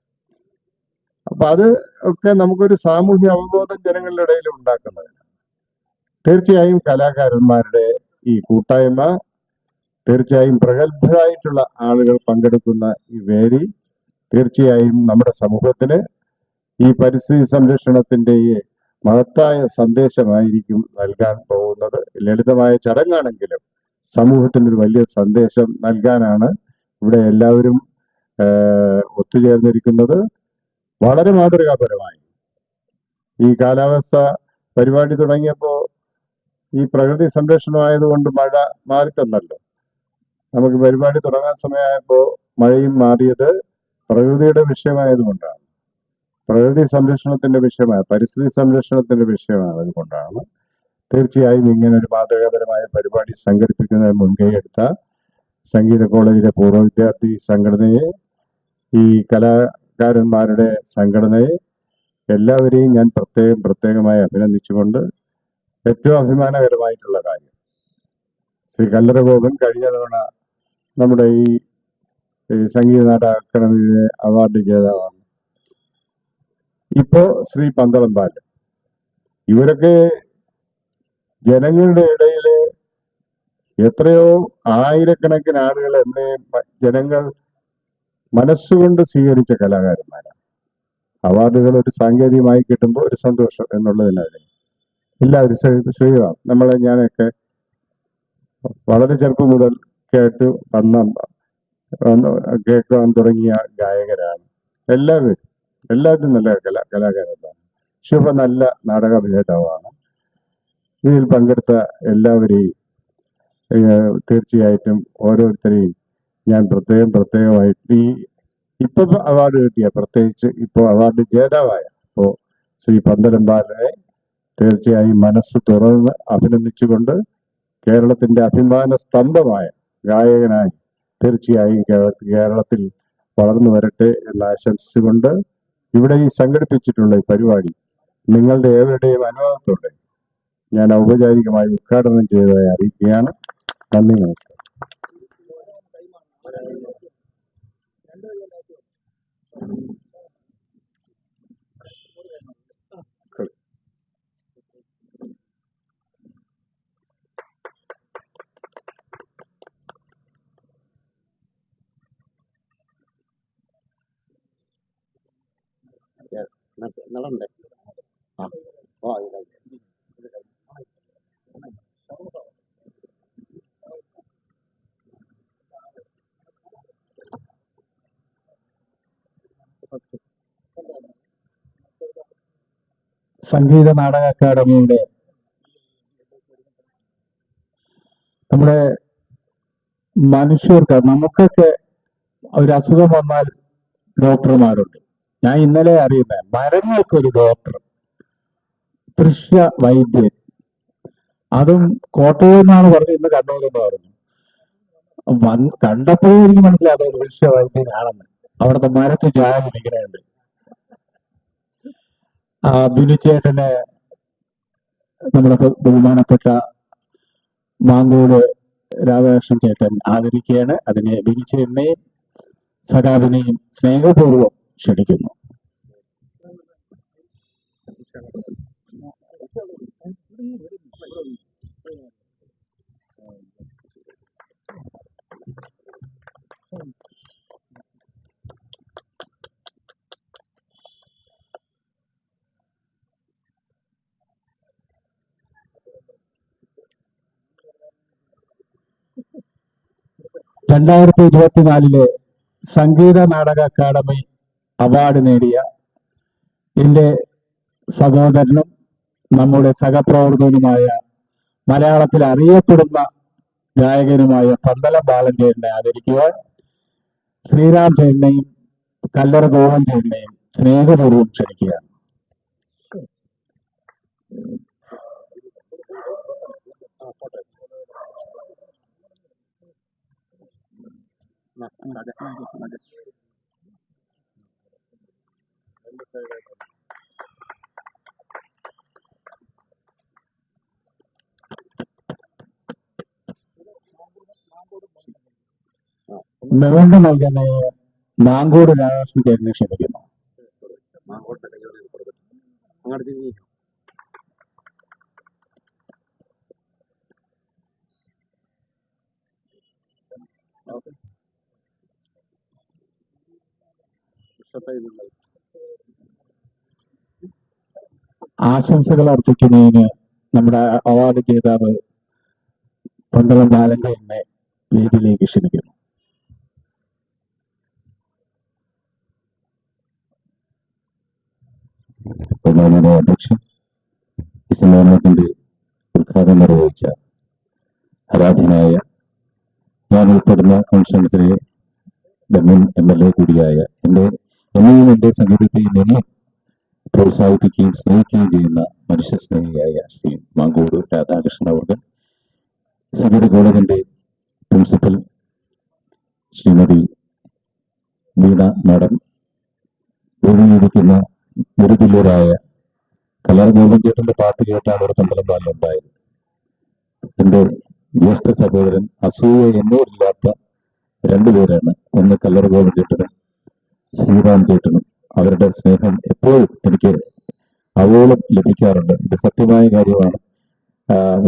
അപ്പൊ അത് ഒക്കെ നമുക്കൊരു സാമൂഹ്യ അവബോധം ജനങ്ങളുടെ ഇടയിൽ ഉണ്ടാക്കുന്നതിന് തീർച്ചയായും കലാകാരന്മാരുടെ ഈ കൂട്ടായ്മ, തീർച്ചയായും പ്രഗത്ഭരായിട്ടുള്ള ആളുകൾ പങ്കെടുക്കുന്ന ഈ വേദി തീർച്ചയായും നമ്മുടെ സമൂഹത്തിന് ഈ പരിസ്ഥിതി സംരക്ഷണത്തിന്റെ ഈ മഹത്തായ സന്ദേശമായിരിക്കും നൽകാൻ പോകുന്നത്. ലളിതമായ ചടങ്ങാണെങ്കിലും സമൂഹത്തിനൊരു വലിയ സന്ദേശം നൽകാനാണ് ഇവിടെ എല്ലാവരും ഒത്തുചേർന്നിരിക്കുന്നത്. വളരെ മാതൃകാപരമായി ഈ കാലാവസ്ഥ പരിപാടി തുടങ്ങിയപ്പോൾ ഈ പ്രകൃതി സംരക്ഷണമായതുകൊണ്ട് മഴ മാറിത്തന്നല്ലോ. നമുക്ക് പരിപാടി തുടങ്ങാൻ സമയമായപ്പോൾ മഴയും മാറിയത് പ്രകൃതിയുടെ വിഷയമായതുകൊണ്ടാണ്, പ്രകൃതി സംരക്ഷണത്തിന്റെ വിഷയമായ പരിസ്ഥിതി സംരക്ഷണത്തിന്റെ വിഷയമായത് കൊണ്ടാണ്. തീർച്ചയായും ഇങ്ങനെ ഒരു മാതൃകാപരമായ പരിപാടി സംഘടിപ്പിക്കുന്നതിന് മുൻകൈയെടുത്ത സംഗീത കോളേജിലെ പൂർവ്വ വിദ്യാർത്ഥി സംഘടനയെ, ഈ കലാകാരന്മാരുടെ സംഘടനയെ, എല്ലാവരെയും ഞാൻ പ്രത്യേകമായി അഭിനന്ദിച്ചുകൊണ്ട്, ഏറ്റവും അഭിമാനകരമായിട്ടുള്ള കാര്യം, ശ്രീ കല്ലറ ഗോപൻ കഴിഞ്ഞ തവണ നമ്മുടെ ഈ സംഗീത നാടക അക്കാദമിയിലെ അവാർഡ് ജേതാവാണ്. ഇപ്പോ ശ്രീ പന്തളം ബാലൻ. ഇവരൊക്കെ ജനങ്ങളുടെ ഇടയിൽ എത്രയോ ആയിരക്കണക്കിന് ആളുകൾ എന്നെ ജനങ്ങൾ മനസ്സുകൊണ്ട് സ്വീകരിച്ച കലാകാരന്മാരാണ്. അവാർഡുകൾ ഒരു സാങ്കേതികമായി കിട്ടുമ്പോൾ ഒരു സന്തോഷം എന്നുള്ളതിനാണ് എല്ലാവരും ശ്രീറാം, ഞാനൊക്കെ വളരെ ചെറുപ്പം മുതൽ കേൾക്കാൻ തുടങ്ങിയ ഗായകരാണ് എല്ലാവരും നല്ല കലാകാരന്മാരാണ്. ശുഭ നല്ല നാടക അഭിനേതാവാണ്. ഇതിൽ പങ്കെടുത്ത എല്ലാവരെയും തീർച്ചയായിട്ടും ഓരോരുത്തരെയും ഞാൻ പ്രത്യേകമായിട്ട് ഇപ്പൊ അവാർഡ് കിട്ടിയ, പ്രത്യേകിച്ച് ഇപ്പോൾ അവാർഡ് ജേതാവായ ശ്രീ പന്തളം ബാലനെ തീർച്ചയായും മനസ്സ് തുറന്ന് അഭിനന്ദിച്ചുകൊണ്ട്, കേരളത്തിന്റെ അഭിമാന സ്തംഭമായ ഗായകനായി തീർച്ചയായും കേരളത്തിൽ വളർന്നു വരട്ടെ എന്ന് ആശംസിച്ചുകൊണ്ട്, ഇവിടെ ഈ സംഘടിപ്പിച്ചിട്ടുള്ള ഈ പരിപാടി നിങ്ങളുടെ ഏവരുടെയും അനുവാദത്തോടെ ഞാൻ ഔപചാരികമായി ഉദ്ഘാടനം ചെയ്തതായി അറിയിക്കുകയാണ്. നന്ദി, നമസ്കാരം. സംഗീത നാടക അക്കാദമിയുടെ നമ്മുടെ മനുഷ്യർക്ക്, നമുക്കൊക്കെ ഒരു അസുഖം വന്നാൽ ഡോക്ടർമാരുണ്ട്. ഞാൻ ഇന്നലെ അറിയുന്നത് മരങ്ങൾക്കൊരു ഡോക്ടർ, ദൃശ്യ വൈദ്യൻ, അതും കോട്ടയം എന്നാണ് പറഞ്ഞത്, ഇന്ന് കണ്ണൂരെന്ന് പറഞ്ഞു. കണ്ടപ്പോഴേ എനിക്ക് മനസ്സിലായത് ദൃശ്യ വൈദ്യനാണെന്ന്. അവിടുത്തെ മരത്ത് ചായ കുടിക്കണുണ്ട്. ബിനുചേട്ടനെ നമ്മുടെ ബഹുമാനപ്പെട്ട മാങ്കോട് രാധാകൃഷ്ണൻ ചേട്ടൻ ആദരിക്കുകയാണ്. അതിനെ ബിനുചേട്ടനെയും സഖാവിനെയും സ്നേഹപൂർവ്വം ക്ഷണിക്കുന്നു. രണ്ടായിരത്തി 2024 സംഗീത നാടക അക്കാദമി അവാർഡ് നേടിയ എൻ്റെ സഹോദരനും നമ്മുടെ സഹപ്രവർത്തകനുമായ മലയാളത്തിൽ അറിയപ്പെടുന്ന ഗായകനുമായ പന്തളം ബാലഞ്ചേട്ടനെ ആദരിക്കുവാൻ ശ്രീറാം ചേട്ടനെയും കല്ലറ ഗോവൻ ചേട്ടനെയും സ്നേഹപൂർവ്വം ക്ഷണിക്കുകയാണ്. മെവന്റ് നൽകുന്ന മാങ്കോട് രാധാകൃഷ്ണൻ ചേട്ടനെ ക്ഷണിക്കുന്നു. ആശംസകൾ അർപ്പിക്കുന്നതിന് നമ്മുടെ അവാർഡ് ജേതാവ് പന്തളം ബാലഞ്ചേട്ടനെ വേദിയിലേക്ക് ക്ഷണിക്കുന്നു. ബഹുമാനീയ അധ്യക്ഷൻ, ഈ സമ്മേളനത്തിന്റെ ഉദ്ഘാടനം നിർവഹിച്ച ആരാധ്യനായ ഞാൻ ഉൾപ്പെടുന്ന കോൺസ്റ്റിറ്റ്യുവൻസിലെ മുൻ MLA കൂടിയായ എന്നെയും എൻ്റെ സംഗീതത്തെയും എന്നും പ്രോത്സാഹിപ്പിക്കുകയും സ്നേഹിക്കുകയും ചെയ്യുന്ന മനുഷ്യസ്നേഹിയായ ശ്രീ മാങ്കോട് രാധാകൃഷ്ണൻ അവർക്ക്, സംഗീത കോളേജിന്റെ പ്രിൻസിപ്പൽ ശ്രീമതി വീണ മാഡം, വേദിയിരിക്കുന്ന ഗുരുതുല്യരായ കല്ലറ ഗോവൻ ചേട്ടന്റെ പാട്ട് കേട്ടാണ് ഒരു പന്തളം ബാലുണ്ടായത്. എൻ്റെ ജ്യേഷ്ഠ സഹോദരൻ അസൂയ എന്നോടില്ലാത്ത രണ്ടുപേരാണ്. ഒന്ന് കല്ലറ ഗോവൻ ചേട്ടനും ശ്രീറാം ചേട്ടനും. അവരുടെ സ്നേഹം എപ്പോഴും എനിക്ക് അവോളം ലഭിക്കാറുണ്ട്. ഇത് സത്യമായ കാര്യമാണ്.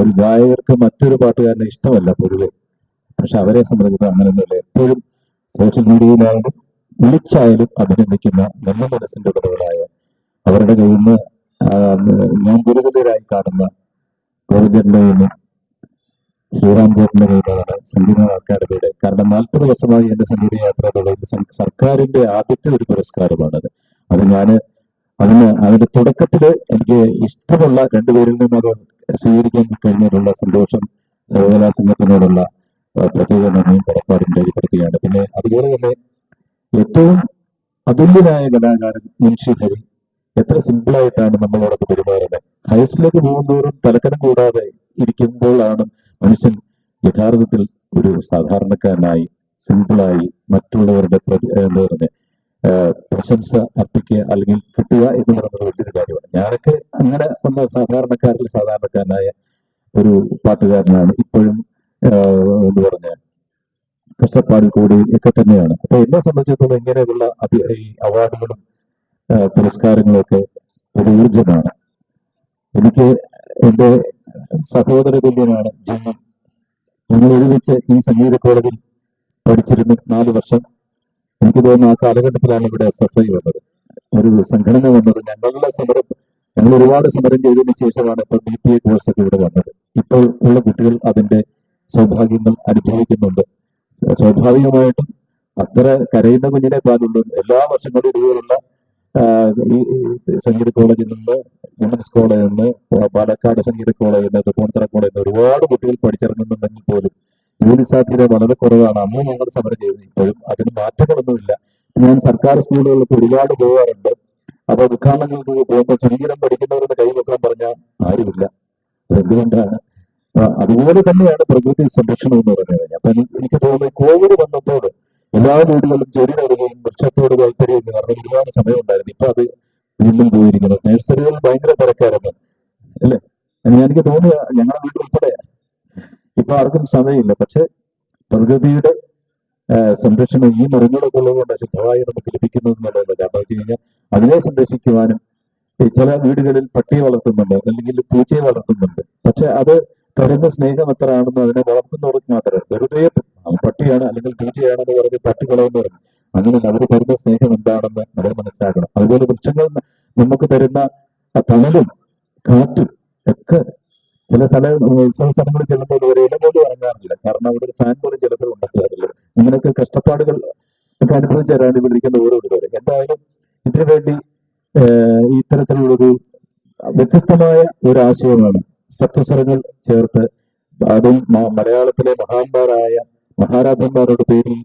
ഒരു ഗായകർക്ക് മറ്റൊരു പാട്ടുകാരനെ ഇഷ്ടമല്ല പൊതുവെ, പക്ഷെ അവരെ സംബന്ധിച്ചിട്ട് അങ്ങനെയൊന്നുമില്ല. എപ്പോഴും സോഷ്യൽ മീഡിയയിലായാലും വിളിച്ചായാലും അഭിനന്ദിക്കുന്ന നല്ല മനസ്സിന്റെ ഉടമകളായ അവരുടെ കയ്യിൽ നിന്ന് ഞാൻ ഗുരുതുല്യരായി കാണുന്ന ഗോവിന്ദന്റെ കയ്യിൽ നിന്ന് ശ്രീറാം ചേട്ടന്റെ കയ്യിലാണ് സംഗീത അക്കാദമിയുടെ. കാരണം 40 വർഷമായി എന്റെ സംഗീത യാത്ര തുടങ്ങി സർക്കാരിന്റെ ആദ്യത്തെ ഒരു പുരസ്കാരമാണത്. അത് അതിന്റെ തുടക്കത്തില് എനിക്ക് ഇഷ്ടമുള്ള രണ്ടുപേരിൽ നിന്ന് അത് സ്വീകരിക്കാൻ കഴിഞ്ഞിട്ടുള്ള സന്തോഷം സർവകലാ സംഘത്തിനോടുള്ള പ്രത്യേക നന്ദിയും പുറപ്പാടും രേഖപ്പെടുത്തുകയാണ്. പിന്നെ അതുപോലെ തന്നെ ഏറ്റവും അതുല്യനായ കലാകാരൻ മുൻഷി ഹരി എത്ര സിമ്പിളായിട്ടാണ് നമ്മളോടൊക്കെ പെരുമാറുന്നത്. ഹയസിലേക്ക് പോകുന്നതോറും തലക്കനം കൂടാതെ ഇരിക്കുമ്പോഴാണ് മനുഷ്യൻ യഥാർത്ഥത്തിൽ ഒരു സാധാരണക്കാരനായി സിമ്പിളായി മറ്റുള്ളവരുടെ എന്താ പറയുക പ്രശംസ അർപ്പിക്കുക അല്ലെങ്കിൽ കിട്ടുക എന്ന് പറയുന്നത് വലിയൊരു കാര്യമാണ്. ഞാനൊക്കെ അങ്ങനെ വന്ന സാധാരണക്കാരനായ ഒരു പാട്ടുകാരനാണ്. ഇപ്പോഴും എന്ന് പറഞ്ഞ കഷ്ടപ്പാടിൽ കൂടി ഒക്കെ തന്നെയാണ്. അപ്പൊ എന്നെ സംബന്ധിച്ചിടത്തോളം ഇങ്ങനെയുള്ള ഈ അവാർഡുകളും പുരസ്കാരങ്ങളും ഒക്കെ ഒരു ഊർജമാണ്. എനിക്ക് എൻ്റെ സഹോദര തുല്യനാണ് ജന്മം. ഞങ്ങൾ ഒരുമിച്ച് ഈ സംഗീത കോളേജിൽ പഠിച്ചിരുന്നു 4 വർഷം. എനിക്ക് തോന്നുന്നു ആ കാലഘട്ടത്തിലാണ് ഇവിടെ SFI വന്നത്, ഒരു സംഘടന വന്നത്. ഞങ്ങൾ ഒരുപാട് സമരം ചെയ്തതിനു ശേഷമാണ് ഇപ്പോൾ BPA കോഴ്സൊക്കെ ഇവിടെ വന്നത്. ഇപ്പോൾ ഉള്ള കുട്ടികൾ അതിന്റെ സൗഭാഗ്യങ്ങൾ അനുഭവിക്കുന്നുണ്ട്. സ്വാഭാവികമായിട്ടും അത്ര കരയുന്ന കുഞ്ഞിനെ പാടുള്ളൂ. എല്ലാ വർഷങ്ങളും ഇതുപോലുള്ള ഈ സംഗീത കോളേജിൽ നിന്ന്, വുമൻസ് കോളേജിൽ നിന്ന്, പാലക്കാട് സംഗീത കോളേജിൽ നിന്ന്, തൃപ്പൂണിത്തുറ കോളേജിൽ നിന്ന് ഒരുപാട് കുട്ടികൾ പഠിച്ചിറങ്ങുന്നുണ്ടെങ്കിൽ പോലും ജോലി സാധ്യത വളരെ കുറവാണ്. അന്ന് ഞങ്ങൾ സമരം ചെയ്തു. ഇപ്പോഴും അതിന് മാറ്റങ്ങളൊന്നുമില്ല. ഞാൻ സർക്കാർ സ്കൂളുകളിലൊക്കെ ഒരുപാട് പോകാറുണ്ട്. അപ്പൊ ഉദ്ഘാടനങ്ങൾക്ക് പോകുമ്പോൾ സംഗീതം പഠിക്കുന്നവരുടെ കൈ വെക്കാൻ പറഞ്ഞാൽ ആരുമില്ല. അതെന്തുകൊണ്ടാണ്? അതുപോലെ തന്നെയാണ് പ്രകൃതി സംരക്ഷണം എന്ന് പറയുന്നത്. അപ്പൊ എനിക്ക് തോന്നുന്നു കോവിഡ് വന്നപ്പോൾ എല്ലാ വീടുകളിലും ചെടി നടുകയും വൃക്ഷത്തോട് താല്പര്യം, കാരണം ഒരുപാട് സമയം ഉണ്ടായിരുന്നു. ഇപ്പൊ അത് വീണ്ടും പോയിരിക്കുന്നത്. നഴ്സറികൾ ഭയങ്കര തിരക്കായിരുന്നു അല്ലേ? എനിക്ക് തോന്നുക ഞങ്ങളുടെ വീട്ടിൽ ഉൾപ്പെടെ ഇപ്പൊ ആർക്കും സമയമില്ല. പക്ഷെ പ്രകൃതിയുടെ സംരക്ഷണം ഈ മരങ്ങളൊക്കെ ഉള്ളതുകൊണ്ട് ശുദ്ധമായി നമുക്ക് ലഭിക്കുന്നത് എന്നുള്ളത്. കാരണം വെച്ച് കഴിഞ്ഞാൽ അതിനെ സംരക്ഷിക്കുവാനും ചില വീടുകളിൽ പട്ടിയെ വളർത്തുന്നുണ്ട്, അല്ലെങ്കിൽ പൂച്ചയെ വളർത്തുന്നുണ്ട്. പക്ഷെ അത് തരുന്ന സ്നേഹം എത്ര ആണെന്ന് അതിനെ വളർത്തുന്നവർക്ക് മാത്രമേ. വെറുതെ പട്ടിയാണ് അല്ലെങ്കിൽ പൂച്ചയാണെന്ന് പറഞ്ഞ് തട്ടിക്കളയെന്ന് പറഞ്ഞു അങ്ങനെ അവർ തരുന്ന സ്നേഹം എന്താണെന്ന് നമ്മൾ മനസ്സിലാക്കണം. അതുപോലെ വൃക്ഷങ്ങൾ നമുക്ക് തരുന്ന തണലും കാറ്റും ഒക്കെ ചില ഉത്സവ സ്ഥലങ്ങളിൽ ചെല്ലുമ്പോൾ ഒരു ഇല പോലും ഇറങ്ങാറില്ല. കാരണം അവിടെ ഒരു ഫാൻ പോലും ചിലപ്പോൾ ഉണ്ടാക്കാറില്ല. അങ്ങനെയൊക്കെ കഷ്ടപ്പാടുകൾ ഒക്കെ അനുഭവിച്ചാലാണ് ഇവിടെ ഇരിക്കുന്ന ഓരോരുത്തരും. എന്തായാലും ഇതിനു വേണ്ടി ഇത്തരത്തിലുള്ളൊരു വ്യത്യസ്തമായ ഒരു ആശയമാണ് സപ്തസ്വരങ്ങൾ ചേർത്ത് അതും മലയാളത്തിലെ മഹാന്മാരായ മഹാരാജന്മാരുടെ പേരിൽ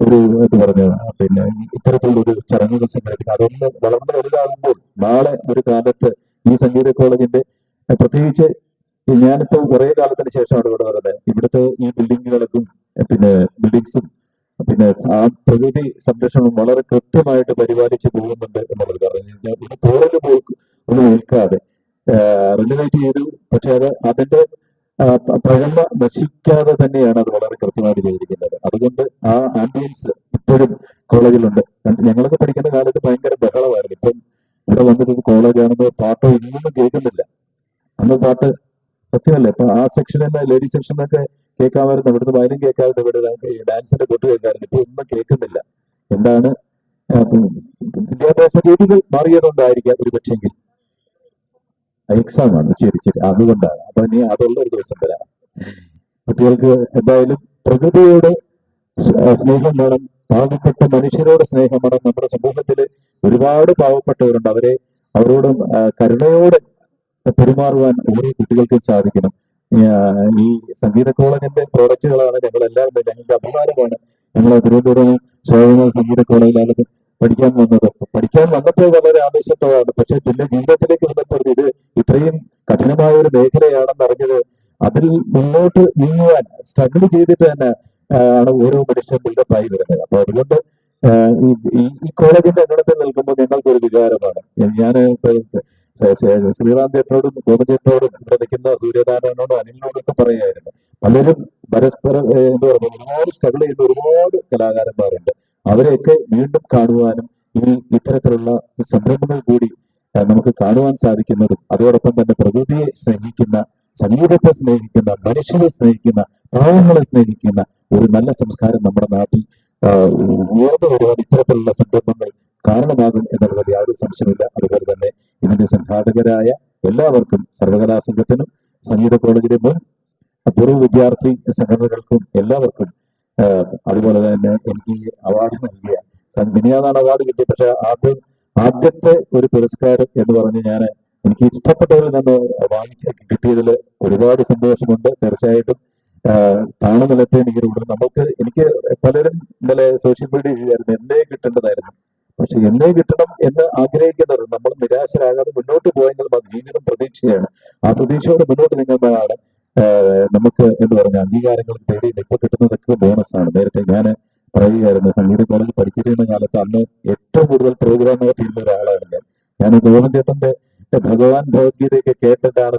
ഒരു എന്ന് പറഞ്ഞു പിന്നെ ഇത്തരത്തിലുള്ള ഒരു ചടങ്ങുകൾ സംഘടിപ്പിക്കുക. അതൊന്ന് വളർന്നു വലുതാകുമ്പോൾ നാളെ ഒരു കാലത്ത് ഈ സംഗീത കോളേജിന്റെ പ്രത്യേകിച്ച് ഞാനിപ്പോ കുറെ കാലത്തിന് ശേഷമാണ് ഇവിടെ വരുന്നത്. ഇവിടുത്തെ ഈ ബിൽഡിങ്ങുകൾക്കും പിന്നെ ബിൽഡിങ്സും പിന്നെ ആ പ്രകൃതി സംരക്ഷണം വളരെ കൃത്യമായിട്ട് പരിപാലിച്ചു പോകുന്നുണ്ട് എന്നുള്ളത്. കാരണം ഒരു പോറല് ഒന്നും ഏൽക്കാതെ റിനോവേറ്റ് ചെയ്തു. പക്ഷെ അതിന്റെ പഴമ നശിക്കാതെ തന്നെയാണ് അത് വളരെ കൃത്യമായിട്ട് ചെയ്തിരിക്കുന്നത്. അതുകൊണ്ട് ആ ആംബിയൻസ് ഇപ്പോഴും കോളേജിലുണ്ട്. ഞങ്ങളൊക്കെ പഠിക്കുന്ന കാലത്ത് ഭയങ്കര ബഹളമായിരുന്നു. ഇപ്പം ഇവിടെ വന്നിട്ട് കോളേജാണെന്ന് പാട്ടോ ഇന്നൊന്നും കേൾക്കുന്നില്ല. അന്ന് പാട്ട് സത്യമല്ലേ. ഇപ്പൊ ആ സെക്ഷനിൽ ലേഡീസ് സെക്ഷനൊക്കെ കേൾക്കാമായിരുന്നു. ഇവിടുത്തെ വയലും കേൾക്കാറുണ്ട്, ഇവിടെ ഡാൻസിന്റെ കൊട്ട് കേൾക്കാറുണ്ട്. ഇപ്പൊ ഒന്നും കേൾക്കുന്നില്ല. എന്താണ് വിദ്യാഭ്യാസ രീതികൾ മാറിയതുകൊണ്ടായിരിക്കാം ഒരു പക്ഷെങ്കിൽ. എക്സാം ആണ്. ശരി ശരി, അതുകൊണ്ടാണ്. അപ്പൊ ഇനി അതുള്ള ഒരു ദിവസം വരാം. കുട്ടികൾക്ക് എന്തായാലും പ്രകൃതിയോട് സ്നേഹം വേണം, പാവപ്പെട്ട മനുഷ്യരോട് സ്നേഹം വേണം. നമ്മുടെ സമൂഹത്തിൽ ഒരുപാട് പാവപ്പെട്ടവരുണ്ട്. അവരോട് കരുണയോടെ പെരുമാറുവാൻ ഓരോ കുട്ടികൾക്കും സാധിക്കണം. ഈ സംഗീത കോളേജിന്റെ പ്രോഡക്റ്റുകളാണ് ഞങ്ങളെല്ലാവരും. ഞങ്ങൾക്ക് അഭിമാനമാണ്. ഞങ്ങൾ തിരുവനന്തപുരം സ്വയം സംഗീത കോളേജിലാണ് പഠിക്കാൻ വന്നത്. പഠിക്കാൻ വന്നപ്പോൾ വളരെ ആവേശത്തോടാണ്. പക്ഷെ പിന്നെ ജീവിതത്തിലേക്ക് വന്നപ്പോൾ ഇത് ഇത്രയും കഠിനമായ ഒരു മേഖലയാണെന്ന് അറിഞ്ഞത്, അതിൽ മുന്നോട്ട് നീങ്ങുവാൻ സ്ട്രഗിൾ ചെയ്തിട്ട് തന്നെ ആണ് ഓരോ മനുഷ്യൻ ബിൽഡപ്പായി വരുന്നത്. അപ്പൊ അതുകൊണ്ട് ഈ കോളേജിന്റെ അങ്കണത്തിൽ നിൽക്കുമ്പോൾ ഞങ്ങൾക്ക് ഒരു വികാരമാണ്. ഞാൻ ശ്രീറാം ചേട്ടനോടും ഗോപൻ ചേട്ടനോടും ഇവിടെ നിൽക്കുന്ന സൂര്യനാരായണനോടും അനിലിനോടും ഒക്കെ പറയായിരുന്നു. പലരും പരസ്പരം എന്താ പറയുക, ഒരുപാട് സ്ട്രഗിൾ ചെയ്യുന്ന ഒരുപാട് കലാകാരന്മാരുണ്ട്. അവരെയൊക്കെ വീണ്ടും കാണുവാനും ഇത്തരത്തിലുള്ള സംരംഭങ്ങൾ കൂടി നമുക്ക് കാണുവാൻ സാധിക്കുന്നതും, അതോടൊപ്പം തന്നെ പ്രകൃതിയെ സ്നേഹിക്കുന്ന, സംഗീതത്തെ സ്നേഹിക്കുന്ന, മനുഷ്യരെ സ്നേഹിക്കുന്ന, പാവങ്ങളെ സ്നേഹിക്കുന്ന ഒരു നല്ല സംസ്കാരം നമ്മുടെ നാട്ടിൽ ഉയർന്നു വരുവാൻ ഇത്തരത്തിലുള്ള സംരംഭങ്ങൾ കാരണമാകും എന്നുള്ളതിൽ യാതൊരു സംശയമില്ല. അതുപോലെ തന്നെ ഇതിന്റെ സംഘാടകരായ എല്ലാവർക്കും, സർവകലാ സംഘത്തിനും സംഗീത കോളേജിലെ മുൻ പൂർവ്വ വിദ്യാർത്ഥി സംഘടനകൾക്കും എല്ലാവർക്കും, അതുപോലെ തന്നെ എനിക്ക് അവാർഡ് നൽകിയ മിനിയാന്നാണ് അവാർഡ് കിട്ടിയത്. പക്ഷെ ആദ്യത്തെ ഒരു പുരസ്കാരം എന്ന് പറഞ്ഞ് എനിക്ക് ഇഷ്ടപ്പെട്ടവരിൽ നിന്ന് കിട്ടിയതിൽ ഒരുപാട് സന്തോഷമുണ്ട്. തീർച്ചയായിട്ടും താണനിലത്തെ എനിക്ക് പലരും ഇന്നലെ സോഷ്യൽ മീഡിയ ചെയ്യായിരുന്നു എന്നെ കിട്ടേണ്ടതായിരുന്നു. പക്ഷെ എന്നെ കിട്ടണം എന്ന് ആഗ്രഹിക്കുന്നവർ നമ്മൾ നിരാശരാകാതെ മുന്നോട്ട് പോയെങ്കിൽ ജീവിതം പ്രതീക്ഷയാണ്. ആ പ്രതീക്ഷയോടെ മുന്നോട്ട് നീങ്ങുമ്പോഴാണ് നമുക്ക് എന്ന് പറഞ്ഞ അംഗീകാരങ്ങൾ തേടി ഇപ്പൊ കിട്ടുന്നതൊക്കെ ബോണസാണ്. നേരത്തെ ഞാൻ പറയുകയായിരുന്നു, സംഗീത കോളേജ് പഠിച്ചിരുന്ന കാലത്ത് അന്ന് ഏറ്റവും കൂടുതൽ പ്രോഗ്രാമുകൾ ചെയ്യുന്ന ഒരാളാണ് ഞാൻ. ഗോപൻ ചേട്ടന്റെ ഭഗവാൻ ഭഗവത്ഗീതയൊക്കെ കേട്ടിട്ടാണ്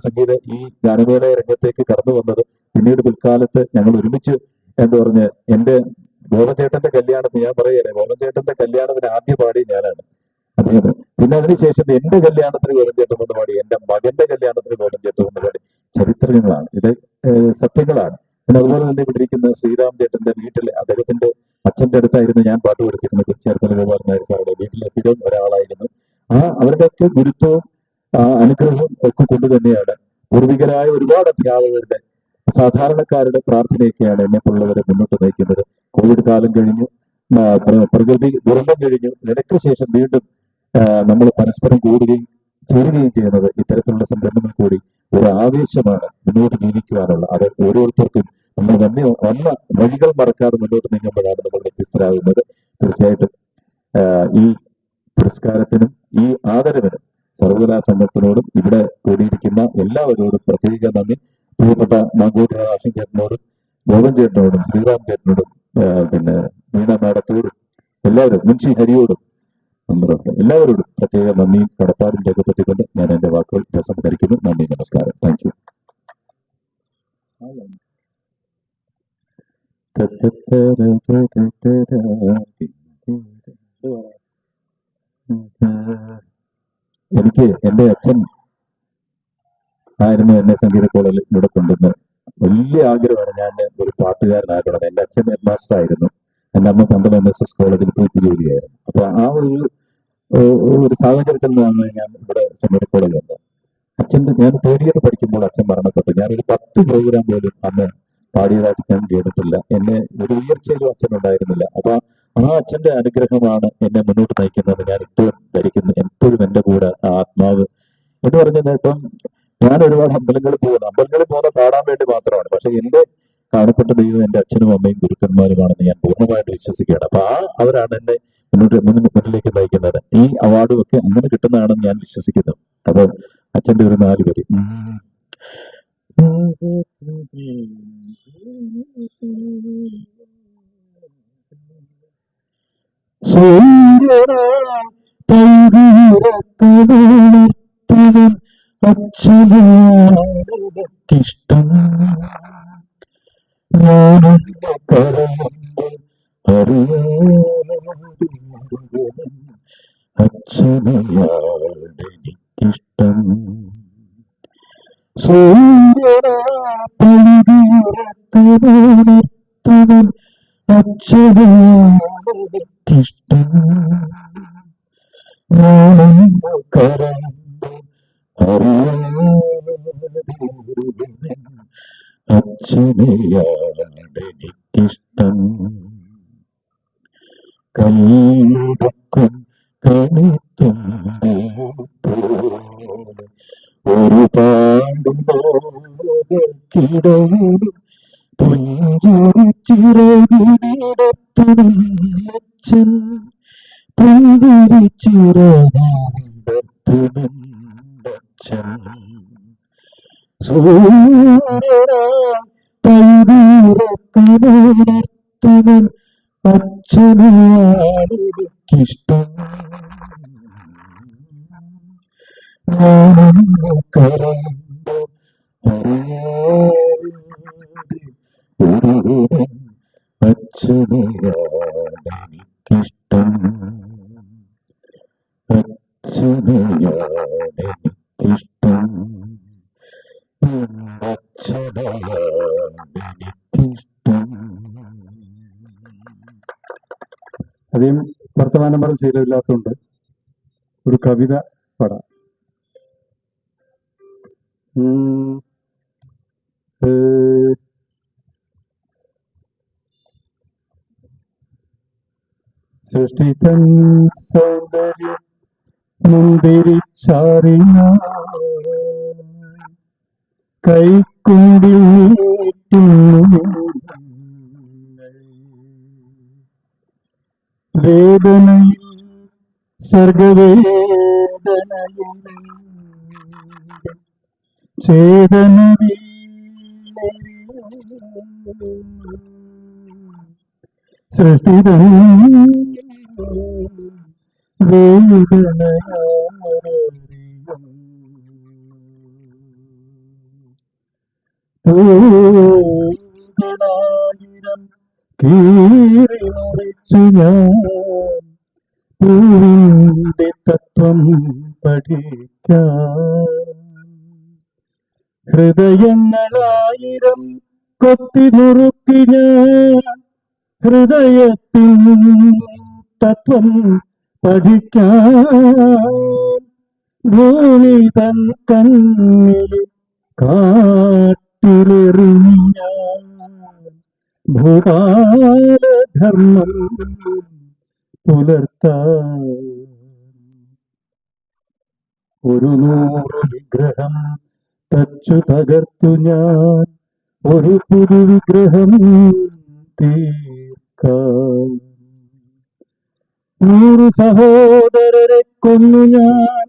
ഈ ഗാനമേള രംഗത്തേക്ക് കടന്നു വന്നത്. പിന്നീട് പിൽക്കാലത്ത് ഞങ്ങൾ ഒരുമിച്ച് എന്ന് പറഞ്ഞ് എന്റെ ഗോപൻ ചേട്ടന്റെ കല്യാണത്തിന് ഞാൻ പറയുകയാണ്, ഗോപൻ ചേട്ടന്റെ കല്യാണത്തിന് ആദ്യം പാടി ഞാനാണ് അദ്ദേഹം. പിന്നെ അതിനുശേഷം എന്റെ കല്യാണത്തിന് ഗോപൻ ചേട്ടൻ വന്ന് പാടി, എന്റെ മകന്റെ കല്യാണത്തിന് ഗോപൻ ചേട്ടൻ വന്ന് പാടി. ചരിത്രങ്ങളാണ് ഇത്, സത്യങ്ങളാണ്. പിന്നെ അതുപോലെ തന്നെ ഇവിടെ ഇരിക്കുന്ന ശ്രീറാം ചേട്ടന്റെ വീട്ടിലെ അദ്ദേഹത്തിന്റെ അച്ഛന്റെ അടുത്തായിരുന്നു ഞാൻ പാട്ട് പഠിച്ചിരുന്നത്. ചേർത്തല ഗോപാലൻ നായർ സാറുടെ വീട്ടിലെ സ്ഥിരം ഒരാളായിരുന്നു. അവരുടെയൊക്കെ ഗുരുത്വവും അനുഗ്രഹവും ഒക്കെ കൊണ്ട് തന്നെയാണ് പൂർവികരായ ഒരുപാട് അധ്യാപകരുടെ, സാധാരണക്കാരുടെ പ്രാർത്ഥനയൊക്കെയാണ് എന്നെപ്പോലുള്ളവരെ മുന്നോട്ട് നയിക്കുന്നത്. കോവിഡ് കാലം കഴിഞ്ഞു, പ്രകൃതി ദുരന്തം കഴിഞ്ഞു, ഇതിനൊക്കെ ശേഷം വീണ്ടും നമ്മൾ പരസ്പരം കൂടുകയും ചേരുകയും ചെയ്യുന്നത് ഇത്തരത്തിലുള്ള സംരംഭങ്ങൾ കൂടി ഒരു ആവേശമാണ് മുന്നോട്ട് നീങ്ങിക്കുവാനുള്ള. അത് ഓരോരുത്തർക്കും നമ്മൾ വന്ന വഴികൾ മറക്കാതെ മുന്നോട്ട് നീങ്ങുമ്പോഴാണ് നമ്മൾ വ്യത്യസ്തരാകുന്നത്. തീർച്ചയായിട്ടും ഈ പുരസ്കാരത്തിനും ഈ ആദരവിനും സർവകലാ സംഘത്തിനോടും ഇവിടെ കൂടിയിരിക്കുന്ന എല്ലാവരോടും പ്രത്യേക നന്ദി. പ്രിയപ്പെട്ട മാങ്കോട്ട് രാധാകൃഷ്ണൻ ചേട്ടനോടും ഗോപൻ ചേട്ടനോടും ശ്രീറാം ചേട്ടനോടും പിന്നെ വീണ മാഡത്തോടും എല്ലാവരും, മുൻഷി ഹരിയോടും എല്ലാവരോടും പ്രത്യേക നന്ദിയും കടപ്പാടും രേഖപ്പെടുത്തിക്കൊണ്ട് ഞാൻ എന്റെ വാക്കുകൾ ഉപസംഹരിക്കുന്നു. നന്ദി, നമസ്കാരം. Thank you. എനിക്ക് എന്റെ അച്ഛൻ ആയിരുന്നു എന്നെ സംഗീത കോളേജിൽ ഇവിടെ കൊണ്ടുവന്ന് വലിയ ആഗ്രഹമാണ് ഞാൻ ഒരു പാട്ടുകാരനാകണം. എന്റെ അച്ഛൻ ഹെഡ് മാസ്റ്റർ ആയിരുന്നു. എന്റെ അമ്മ പന്തളം NSS കോളേജിൽ പോയി ജോലിയായിരുന്നു. അപ്പൊ ആ ഒരു സാഹചര്യത്തിൽ നിന്നാണ് ഞാൻ ഇവിടെ സംഗീത കോളേജിൽ വന്നത്. ഞാൻ തേർഡ് ഇയർ പഠിക്കുമ്പോൾ അച്ഛൻ മരണപ്പെട്ടു. ഞാനൊരു 10 പ്രോഗ്രാം പോലും അന്ന് പാടിയതായിട്ട് ഞാൻ കേട്ടിട്ടില്ല. എന്നെ ഒരു ഉയർച്ചയിലും അച്ഛൻ ഉണ്ടായിരുന്നില്ല. അപ്പൊ ആ അച്ഛന്റെ അനുഗ്രഹമാണ് എന്നെ മുന്നോട്ട് നയിക്കുന്നത്. ഞാൻ ഇപ്പോഴും ധരിക്കുന്നു. എപ്പോഴും എന്റെ കൂടെ ആ ആത്മാവ് എന്ന് പറഞ്ഞത്. ഇപ്പം ഞാൻ ഒരുപാട് അമ്പലങ്ങളിൽ പോകുന്ന പാടാൻ വേണ്ടി മാത്രമാണ്. പക്ഷെ എന്റെ കാണപ്പെട്ട ദൈവം എന്റെ അച്ഛനും അമ്മയും ഗുരുക്കന്മാരുമാണെന്ന് ഞാൻ പൂർണ്ണമായിട്ട് വിശ്വസിക്കുകയാണ്. അപ്പൊ അവരാണ് എന്നെ മുന്നിലേക്ക് നയിക്കുന്നത്. ഈ അവാർഡും ഒക്കെ അങ്ങനെ കിട്ടുന്നതാണെന്ന് ഞാൻ വിശ്വസിക്കുന്നു. അപ്പൊ അച്ഛന്റെ ഒരു 4 പേര് അച്ഛനിഷ്ടം അച്ഛനെയാണെനിക്കിഷ്ടം സൂര്യനോടത്തുണർത്തുവൻ അച്ഛനെയാണെനിക്കിഷ്ടം ഞാനെന്നു കരയുമ്പോൾ അറിയാതിരുവൻ അച്ഛനെയാണെനിക്കിഷ്ടം കൈയെടുക്കും കണിത്തുമ്പോപോലെ ഒരുപാട് കിടവിടും പുഞ്ചിരിച്ചിറകിടത്തും അച്ഛൻ പുഞ്ചിരിച്ചിറകിടത്തും അച്ഛൻ സൂര്യനോടത്തുണർത്തുവൻ അച്ഛനെയാണെനിക്കിഷ്ടം ഞാനെന്നു കരയുമ്പോൾ അറിയാതിരുവൻ അച്ഛനെയാണെനിക്കിഷ്ടം അച്ഛനെയാണെനിക്കിഷ്ടം അച്ഛനെയാണെനിക്കിഷ്ടം. അധികം വർത്തമാനം പറഞ്ഞ ശീലമില്ലാത്തതുകൊണ്ട് ഒരു കവിത പാടാം. സൃഷ്ടിതൻ സൗന്ദര്യം മുന്തിരിച്ചാറിന കൈക്കുണ്ടിൽ നീട്ടുന്നു വേദനയിൽ സർഗവേദനയിൽ ചേതനവിൽ സൃഷ്ടിതൻ വേദനയാറിയും പൂവിനായിരം കീറി മുറിച്ചു ഞാൻ പൂവിന്റെ തത്വം പഠിക്കാൻ ഹൃദയങ്ങളായിരം കൊത്തി നുറുക്കി ഞാൻ ഹൃദയത്തിൻ തത്വം പഠിക്കാൻ ഭൂമി തൻ കണ്ണിൽ കാട്ടിലെറിഞ്ഞു ഞാൻ ഭൂപാലധർമ്മം പുലർത്താൻ ഒരു 100 വിഗ്രഹം തച്ചു തകർത്തു ഞാൻ ഒരു പുതു വിഗ്രഹം തീർക്കാൻ 100 സഹോദരരെ കൊന്നു ഞാൻ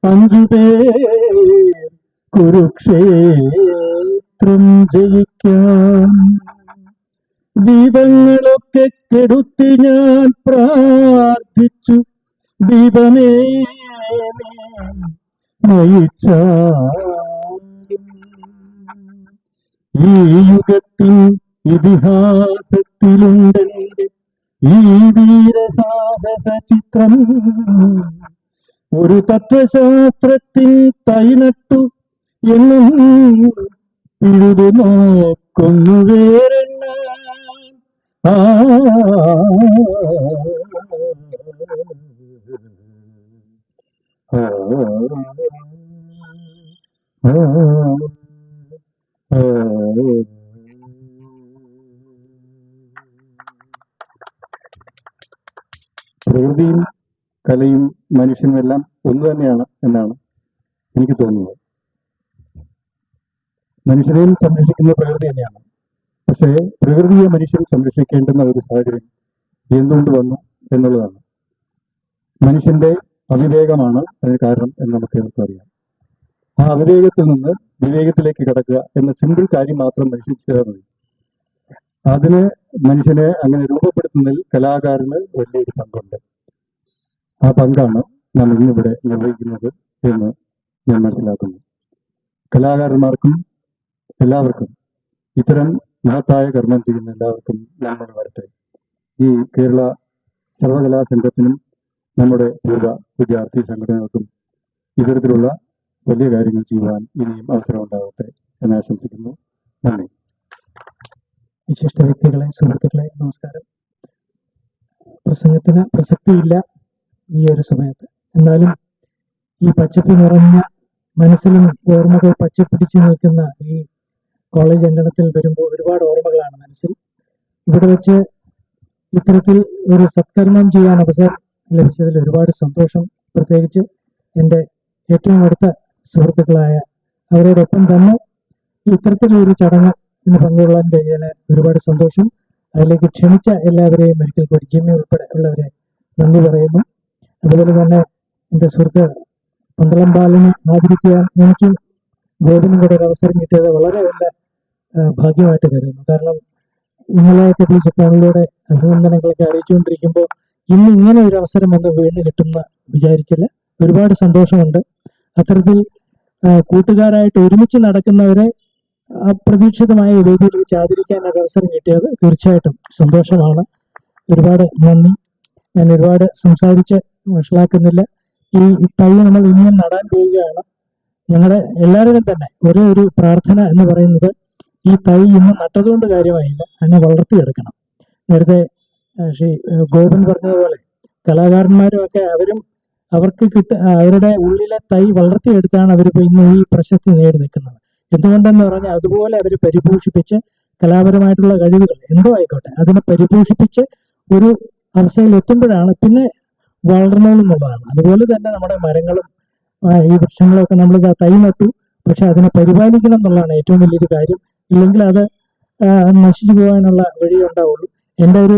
5 പേർ കുരുക്ഷേത്രം ജയിക്കാൻ ദീപങ്ങളൊക്കെ കെടുത്തി ഞാൻ പ്രാർത്ഥിച്ചു ദീപമേ നയിച്ച ഈ യുഗത്തിൽ ഇതിഹാസത്തിലുണ്ടെന്റെ ഈ വീരസാഹസ ചിത്രം ഒരു തത്വശാസ്ത്രത്തിൽ തൈനട്ടു എന്നും പിഴുതു നോക്കുന്നു വേറെണ്ണ പ്രകൃതിയും കലയും മനുഷ്യനും എല്ലാം ഒന്ന് തന്നെയാണ് എന്നാണ് എനിക്ക് തോന്നുന്നത്. മനുഷ്യരെയും സംരക്ഷിക്കുന്നത് പ്രകൃതി തന്നെയാണ്. പക്ഷേ പ്രകൃതിയെ മനുഷ്യൻ സംരക്ഷിക്കേണ്ടുന്ന ഒരു സാഹചര്യം എന്തുകൊണ്ട് വന്നു എന്നുള്ളതാണ്. മനുഷ്യന്റെ അവിവേകമാണ് അതിന് കാരണം എന്ന് നമുക്ക് ഏവർക്കും അറിയാം. ആ അവിവേകത്തിൽ നിന്ന് വിവേകത്തിലേക്ക് കടക്കുക എന്ന സിമ്പിൾ കാര്യം മാത്രം മനുഷ്യൻ ചെയ്താൽ മതി. അതിന് മനുഷ്യനെ അങ്ങനെ രൂപപ്പെടുത്തുന്നതിൽ കലാകാരന് വലിയൊരു പങ്കുണ്ട്. ആ പങ്കാണ് നാം ഇന്നിവിടെ നിർവഹിക്കുന്നത് എന്ന് ഞാൻ മനസ്സിലാക്കുന്നു. കലാകാരന്മാർക്കും എല്ലാവർക്കും, ഇത്തരം മഹത്തായ കർമ്മം ചെയ്യുന്ന എല്ലാവർക്കും നന്മ വരട്ടെ. ഈ കേരള സർവകലാ സംഘത്തിനും നമ്മുടെ പൂർവ്വ വിദ്യാർത്ഥി സംഘടനകൾക്കും ഇത്തരത്തിലുള്ള വലിയ കാര്യങ്ങൾ ചെയ്യുവാൻ ഇനിയും അവസരം ഉണ്ടാകട്ടെ എന്ന് ആശംസിക്കുന്നു. നന്ദി. വിശിഷ്ട വ്യക്തികളെ, സുഹൃത്തുക്കളെ, നമസ്കാരം. പ്രസംഗത്തിന് പ്രസക്തിയില്ല ഈ ഒരു സമയത്ത്. എന്നാലും ഈ പച്ചപ്പ് നിറഞ്ഞ മനസ്സിലും ഓർമ്മകൾ പച്ചപ്പിടിച്ചു നിൽക്കുന്ന ഈ കോളേജ് അങ്കണത്തിൽ വരുമ്പോൾ ഒരുപാട് ഓർമ്മകളാണ് മനസ്സിൽ. ഇവിടെ വെച്ച് ഇത്തരത്തിൽ ഒരു സത്കർമ്മം ചെയ്യാൻ അവസരം ലഭിച്ചതിൽ ഒരുപാട് സന്തോഷം. പ്രത്യേകിച്ച് എൻ്റെ ഏറ്റവും അടുത്ത സുഹൃത്തുക്കളായ അവരോടൊപ്പം തന്നെ ഇത്തരത്തിലൊരു ചടങ്ങ് ഇന്ന് പങ്കുകൊള്ളാൻ കഴിഞ്ഞാൽ ഒരുപാട് സന്തോഷം. അതിലേക്ക് ക്ഷണിച്ച എല്ലാവരെയും ഒരിക്കൽ കൂടി ജിമ്മി ഉൾപ്പെടെ ഉള്ളവരെ നന്ദി പറയുന്നു. അതുപോലെ തന്നെ എൻ്റെ സുഹൃത്ത് പന്തളം ബാലനെ ആദരിക്കുവാൻ എനിക്കും ഗോപിനും കൂടെ ഒരു അവസരം കിട്ടിയത് വളരെ വലിയ ഭാഗ്യമായിട്ട് കരുതുന്നു. കാരണം ഇന്നലെയൊക്കെ വിളിച്ച ഫോണിലൂടെ അഭിനന്ദനങ്ങളൊക്കെ അറിയിച്ചുകൊണ്ടിരിക്കുമ്പോൾ ഇന്ന് ഇങ്ങനെ ഒരു അവസരം വന്ന് വീണ്ടും കിട്ടുമെന്ന് വിചാരിച്ചില്ല. ഒരുപാട് സന്തോഷമുണ്ട്. അത്തരത്തിൽ കൂട്ടുകാരായിട്ട് ഒരുമിച്ച് നടക്കുന്നവരെ അപ്രതീക്ഷിതമായ വേദിയിൽ വെച്ച് ആദരിക്കാൻ ഒരു അവസരം കിട്ടിയത് തീർച്ചയായിട്ടും സന്തോഷമാണ്. ഒരുപാട് നന്ദി. ഞാൻ ഒരുപാട് സംസാരിച്ച് മനസ്സിലാക്കുന്നില്ല. ഈ തൈ നമ്മൾ ഇനിയും നടാൻ പോവുകയാണ്. ഞങ്ങളുടെ എല്ലാവരുടെയും തന്നെ ഒരേ ഒരു പ്രാർത്ഥന എന്ന് പറയുന്നത് ഈ തൈ ഇന്ന് നട്ടതുകൊണ്ട് കാര്യമായില്ല, അതിനെ വളർത്തിയെടുക്കണം. നേരത്തെ ശ്രീ ഗോപൻ പറഞ്ഞതുപോലെ കലാകാരന്മാരും ഒക്കെ അവർക്ക് അവരുടെ ഉള്ളിലെ തൈ വളർത്തിയെടുത്താണ് അവരിപ്പോൾ ഇന്ന് ഈ പ്രശസ്തി നേടി നിൽക്കുന്നത്. എന്തുകൊണ്ടെന്ന് പറഞ്ഞാൽ അതുപോലെ അവർ പരിപോഷിപ്പിച്ച് കലാപരമായിട്ടുള്ള കഴിവുകൾ എന്തോ ആയിക്കോട്ടെ അതിനെ പരിപോഷിപ്പിച്ച് ഒരു അവസ്ഥയിൽ എത്തുമ്പോഴാണ് പിന്നെ വളർന്നോളുന്നുള്ളതാണ്. അതുപോലെ തന്നെ നമ്മുടെ മരങ്ങളും ഈ വൃക്ഷങ്ങളൊക്കെ നമ്മൾ തൈ നട്ടു, പക്ഷെ അതിനെ പരിപാലിക്കണം എന്നുള്ളതാണ് ഏറ്റവും വലിയൊരു കാര്യം. ഇല്ലെങ്കിൽ അത് നശിച്ചു പോകാനുള്ള വഴിയേ ഉണ്ടാവുള്ളൂ. എൻ്റെ ഒരു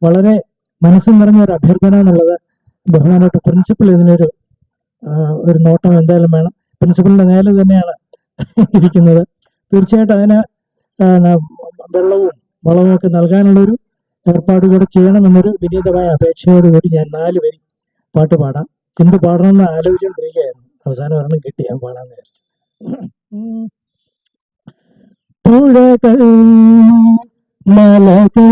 വളരെ മനസ്സിൽ നിറഞ്ഞ ഒരു അഭ്യർത്ഥന എന്നുള്ളത്, ബഹുമാനമായിട്ട് പ്രിൻസിപ്പൽ ഇതിനൊരു ഒരു നോട്ടം എന്തായാലും വേണം. പ്രിൻസിപ്പലിന്റെ നേരെ തന്നെയാണ് ഇരിക്കുന്നത്. തീർച്ചയായിട്ടും അതിന് വെള്ളവും വളവും ഒക്കെ നൽകാനുള്ളൊരു ഏർപ്പാട് കൂടെ ചെയ്യണമെന്നൊരു വിനീതമായ അപേക്ഷയോടുകൂടി ഞാൻ 4 വരി പാട്ട് പാടാം. എന്ത് പാടണമെന്ന് ആലോചിച്ചുകൊണ്ടിരിക്കുകയായിരുന്നു. അവസാനം ഒരെണ്ണം കിട്ടി, ഞാൻ പാടാന്ന് വിചാരിച്ചു. പുഴകൾ, മലകൾ,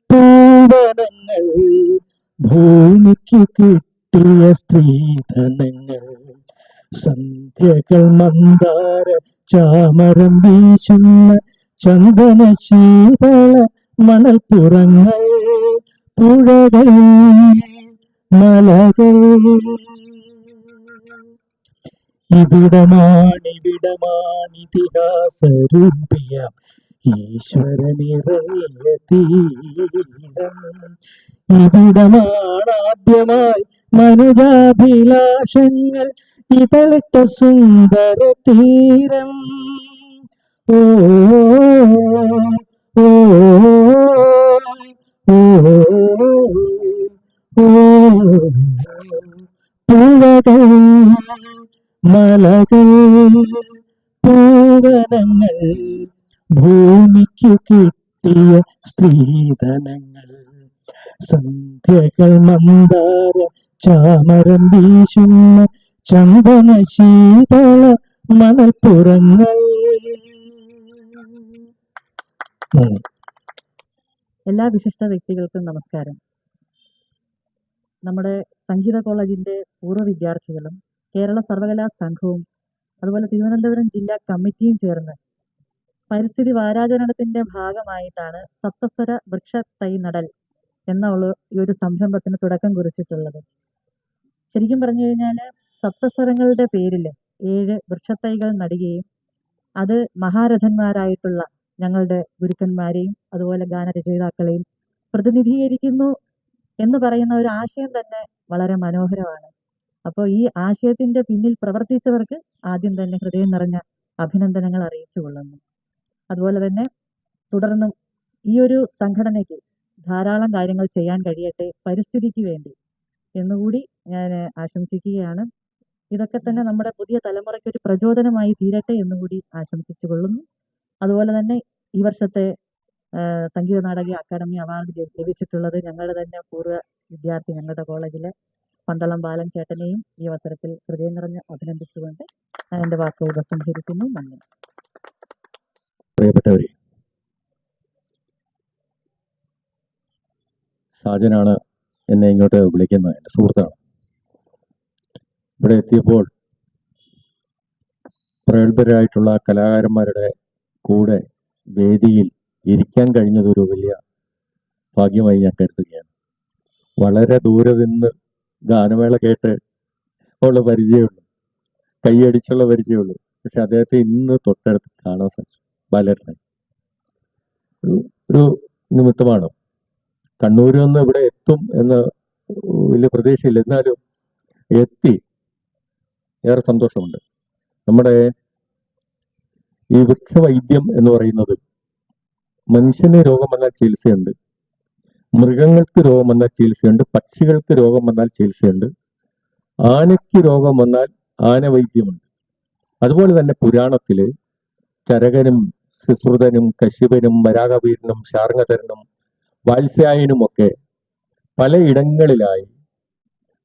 പൂവനങ്ങൾ, ഭൂമിക്ക് കിട്ടിയ സ്ത്രീധനങ്ങൾ, സന്ധ്യകൾ മന്ദാര ചാമരം വീശുന്ന ചന്ദന ശീതള മണൽപ്പുറങ്ങൾ, പുഴകൾ, മലകൾ, ഇവിടമാണിതിഹാസരൂപിയാം ഈശ്വരനിറങ്ങിയ തീരം, ഇവിടമാണാദ്യമായി മനുജാഭിലാഷങ്ങൾ ഇതളിട്ട സുന്ദര തീരം. ഓ ഓ ഓ പുഴകൾ, മലകൾ, പൂവനങ്ങൾ, ഭൂമിക്ക് കിട്ടിയ സ്ത്രീധനങ്ങൾ, സന്ധ്യകൾ മന്ദാര ചാമരം വീശുന്ന ചന്ദന ശീതള മണൽപ്പുറങ്ങൾ. എല്ലാ വിശിഷ്ട വ്യക്തികൾക്കും നമസ്കാരം. നമ്മുടെ സംഗീത കോളേജിന്റെ പൂർവ്വ വിദ്യാർത്ഥികളും കേരള സർവകലാ സംഘവും അതുപോലെ തിരുവനന്തപുരം ജില്ലാ കമ്മിറ്റിയും ചേർന്ന് പരിസ്ഥിതി വാരാചരണത്തിന്റെ ഭാഗമായിട്ടാണ് സപ്തസ്വര വൃക്ഷ തൈ നടൽ എന്ന ഈ ഒരു സംരംഭത്തിന് തുടക്കം കുറിച്ചിട്ടുള്ളത്. ശരിക്കും പറഞ്ഞു കഴിഞ്ഞാൽ സപ്തസ്വരങ്ങളുടെ പേരിൽ 7 വൃക്ഷത്തൈകൾ നടുകയും അത് മഹാരഥന്മാരായിട്ടുള്ള ഞങ്ങളുടെ ഗുരുക്കന്മാരെയും അതുപോലെ ഗാനരചയിതാക്കളെയും പ്രതിനിധീകരിക്കുന്നു എന്ന് പറയുന്ന ഒരു ആശയം തന്നെ വളരെ മനോഹരമാണ്. അപ്പോൾ ഈ ആശയത്തിന്റെ പിന്നിൽ പ്രവർത്തിച്ചവർക്ക് ആദ്യം തന്നെ ഹൃദയം നിറഞ്ഞ അഭിനന്ദനങ്ങൾ അറിയിച്ചു കൊള്ളുന്നു. അതുപോലെ തന്നെ തുടർന്നും ഈ ഒരു സംഘടനയ്ക്ക് ധാരാളം കാര്യങ്ങൾ ചെയ്യാൻ കഴിയട്ടെ പരിസ്ഥിതിക്ക് വേണ്ടി എന്നുകൂടി ഞാൻ ആശംസിക്കുകയാണ്. ഇതൊക്കെ തന്നെ നമ്മുടെ പുതിയ തലമുറയ്ക്ക് ഒരു പ്രചോദനമായി തീരട്ടെ എന്നുകൂടി ആശംസിച്ചു കൊള്ളുന്നു. അതുപോലെ തന്നെ ഈ വർഷത്തെ സംഗീത നാടക അക്കാദമി അവാർഡ് ലഭിച്ചിട്ടുള്ളത് ഞങ്ങളുടെ തന്നെ പൂർവ്വ വിദ്യാർത്ഥി, ഞങ്ങളുടെ കോളേജിലെ പന്തളം ബാലൻ ചേട്ടനെയും ഈ അവസരത്തിൽ ഹൃദയം നിറഞ്ഞ് അഭിനന്ദിച്ചുകൊണ്ട് ഞാൻ എൻ്റെ വാക്കുകൾ ഉപസംഹരിക്കുന്നു. നന്ദി. പ്രിയപ്പെട്ടവരെ, സാജനാണ് എന്നെ ഇങ്ങോട്ട് വിളിക്കുന്നത്, എൻ്റെ സുഹൃത്താണ്. ഇവിടെ എത്തിയപ്പോൾ പ്രഗത്ഭരായിട്ടുള്ള കലാകാരന്മാരുടെ കൂടെ വേദിയിൽ ഇരിക്കാൻ കഴിഞ്ഞതൊരു വലിയ ഭാഗ്യമായി ഞാൻ കരുതുകയാണ്. വളരെ ദൂരെ നിന്ന് ഗാനമേള കേട്ട് ഉള്ള പരിചയമുള്ളൂ, കൈയടിച്ചുള്ള പരിചയമുള്ളൂ. പക്ഷെ അദ്ദേഹത്തെ ഇന്ന് തൊട്ടടുത്ത് കാണാൻ സാധിച്ചു. ബാലേട്ടനെ ഒരു നിമിത്തമാണ്. കണ്ണൂരിൽ നിന്ന് ഇവിടെ എത്തും എന്ന് വലിയ പ്രതീക്ഷയില്ല, എന്നാലും എത്തി. ഏറെ സന്തോഷമുണ്ട്. നമ്മുടെ ഈ വൃക്ഷവൈദ്യം എന്ന് പറയുന്നത് മനുഷ്യന് രോഗം വന്നാൽ ചികിത്സയുണ്ട്, മൃഗങ്ങൾക്ക് രോഗം വന്നാൽ ചികിത്സയുണ്ട്, പക്ഷികൾക്ക് രോഗം വന്നാൽ ചികിത്സയുണ്ട്, ആനയ്ക്ക് രോഗം വന്നാൽ ആനവൈദ്യമുണ്ട്. അതുപോലെ തന്നെ പുരാണത്തില് ചരകനും ശുശ്രുതനും കശ്യപനും വരാഹവീരനും ശാർങ്ങധരനും വാത്സ്യായനും ഒക്കെ പലയിടങ്ങളിലായി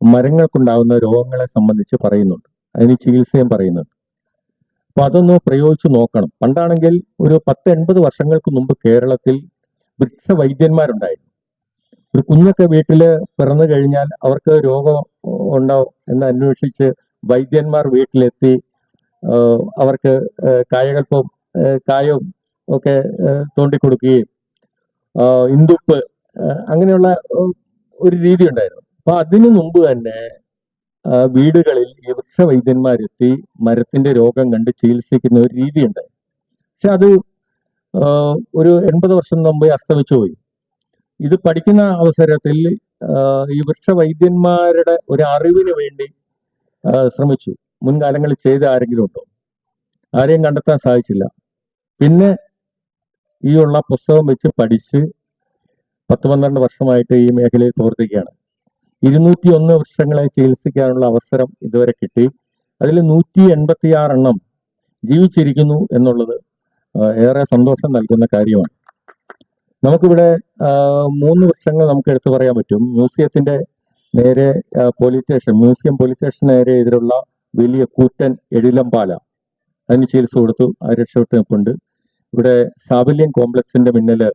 മരങ്ങൾക്കുണ്ടാകുന്ന രോഗങ്ങളെ സംബന്ധിച്ച് പറയുന്നുണ്ട്, അതിന് ചികിത്സയും പറയുന്നുണ്ട്. അപ്പൊ അതൊന്ന് പ്രയോഗിച്ചു നോക്കണം. പണ്ടാണെങ്കിൽ ഒരു 10-80 വർഷങ്ങൾക്ക് മുമ്പ് കേരളത്തിൽ വൃക്ഷവൈദ്യന്മാരുണ്ടായിരുന്നു. ഒരു കുഞ്ഞൊക്കെ വീട്ടില് പിറന്നു കഴിഞ്ഞാൽ അവർക്ക് രോഗം ഉണ്ടാവും എന്ന് അന്വേഷിച്ച് വൈദ്യന്മാർ വീട്ടിലെത്തി അവർക്ക് കായകൽപ്പം കായവും ഒക്കെ തോണ്ടിക്കൊടുക്കുകയും ഇന്ദുപ്പ് അങ്ങനെയുള്ള ഒരു രീതി ഉണ്ടായിരുന്നു. അപ്പൊ അതിനു മുമ്പ് തന്നെ വീടുകളിൽ ഈ വൃക്ഷവൈദ്യന്മാരെത്തി മരത്തിന്റെ രോഗം കണ്ട് ചികിത്സിക്കുന്ന ഒരു രീതി ഉണ്ടായി. പക്ഷെ അത് ഒരു 80 വർഷം മുമ്പേ അസ്തമിച്ചു പോയി. ഇത് പഠിക്കുന്ന അവസരത്തിൽ ഈ വൃക്ഷവൈദ്യന്മാരുടെ ഒരു അറിവിന് വേണ്ടി ശ്രമിച്ചു. മുൻകാലങ്ങളിൽ ചെയ്ത ആരെങ്കിലും ഉണ്ടോ? ആരെയും കണ്ടെത്താൻ സാധിച്ചില്ല. പിന്നെ ഈ ഉള്ള പുസ്തകം വെച്ച് പഠിച്ച് 10-12 വർഷമായിട്ട് ഈ മേഖലയിൽ പ്രവർത്തിക്കുകയാണ്. 201 വൃക്ഷങ്ങളെ ചികിത്സിക്കാനുള്ള അവസരം ഇതുവരെ കിട്ടി. അതിൽ 186 എണ്ണം ജീവിച്ചിരിക്കുന്നു എന്നുള്ളത് ഏറെ സന്തോഷം നൽകുന്ന കാര്യമാണ്. നമുക്കിവിടെ 3 വൃക്ഷങ്ങൾ നമുക്ക് എടുത്തു പറയാൻ പറ്റും. മ്യൂസിയത്തിന്റെ നേരെ മ്യൂസിയം പോലീസ് സ്റ്റേഷൻ നേരെ എതിരുള്ള വലിയ കൂറ്റൻ എഴിലംപാല, അതിന് ചികിത്സ കൊടുത്തു, അത് രക്ഷപ്പെട്ട് നിൽപ്പുണ്ട്. ഇവിടെ സാബല്യം കോംപ്ലക്സിന്റെ മുന്നില്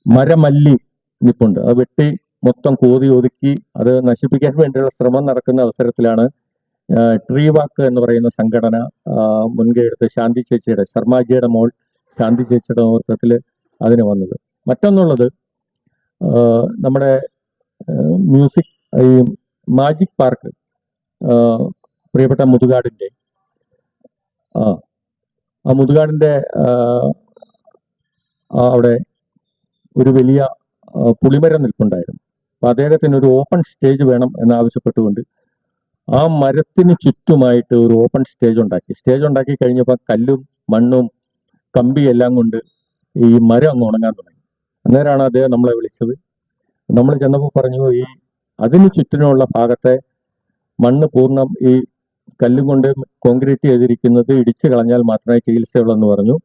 മരമല്ലി നിൽപ്പുണ്ട്. അത് വെട്ടി മൊത്തം കോതി ഒതുക്കി അത് നശിപ്പിക്കാൻ വേണ്ടിയുള്ള ശ്രമം നടക്കുന്ന അവസരത്തിലാണ് ട്രീ വാക്ക് എന്ന് പറയുന്ന സംഘടന മുൻകൈ എടുത്ത് ശാന്തി ചേച്ചിയുടെ, ശർമാജിയുടെ മോൾ ശാന്തി ചേച്ചിയുടെ നേതൃത്വത്തിൽ അതിന് വന്നത്. മറ്റൊന്നുള്ളത് നമ്മുടെ ഈ മാജിക് പാർക്ക്, പ്രിയപ്പെട്ട മുതുകാടിന്റെ മുതുകാടിന്റെ അവിടെ ഒരു വലിയ പുളിമരം നിൽപ്പുണ്ടായിരുന്നു. അപ്പൊ അദ്ദേഹത്തിന് ഒരു ഓപ്പൺ സ്റ്റേജ് വേണം എന്നാവശ്യപ്പെട്ടുകൊണ്ട് ആ മരത്തിന് ചുറ്റുമായിട്ട് ഒരു ഓപ്പൺ സ്റ്റേജ് ഉണ്ടാക്കി കഴിഞ്ഞപ്പോൾ കല്ലും മണ്ണും കമ്പി എല്ലാം കൊണ്ട് ഈ മരം അങ്ങ് ഉണങ്ങാൻ തുടങ്ങി. അന്നേരമാണ് അദ്ദേഹം നമ്മളെ വിളിച്ചത്. നമ്മൾ ചെന്നപ്പോൾ പറഞ്ഞു, ഈ അതിന് ചുറ്റിനുള്ള ഭാഗത്തെ മണ്ണ് പൂർണ്ണം ഈ കല്ലും കൊണ്ട് കോൺക്രീറ്റ് ചെയ്തിരിക്കുന്നത് ഇടിച്ചു കളഞ്ഞാൽ മാത്രമേ ചികിത്സയുള്ളൂ എന്ന് പറഞ്ഞു.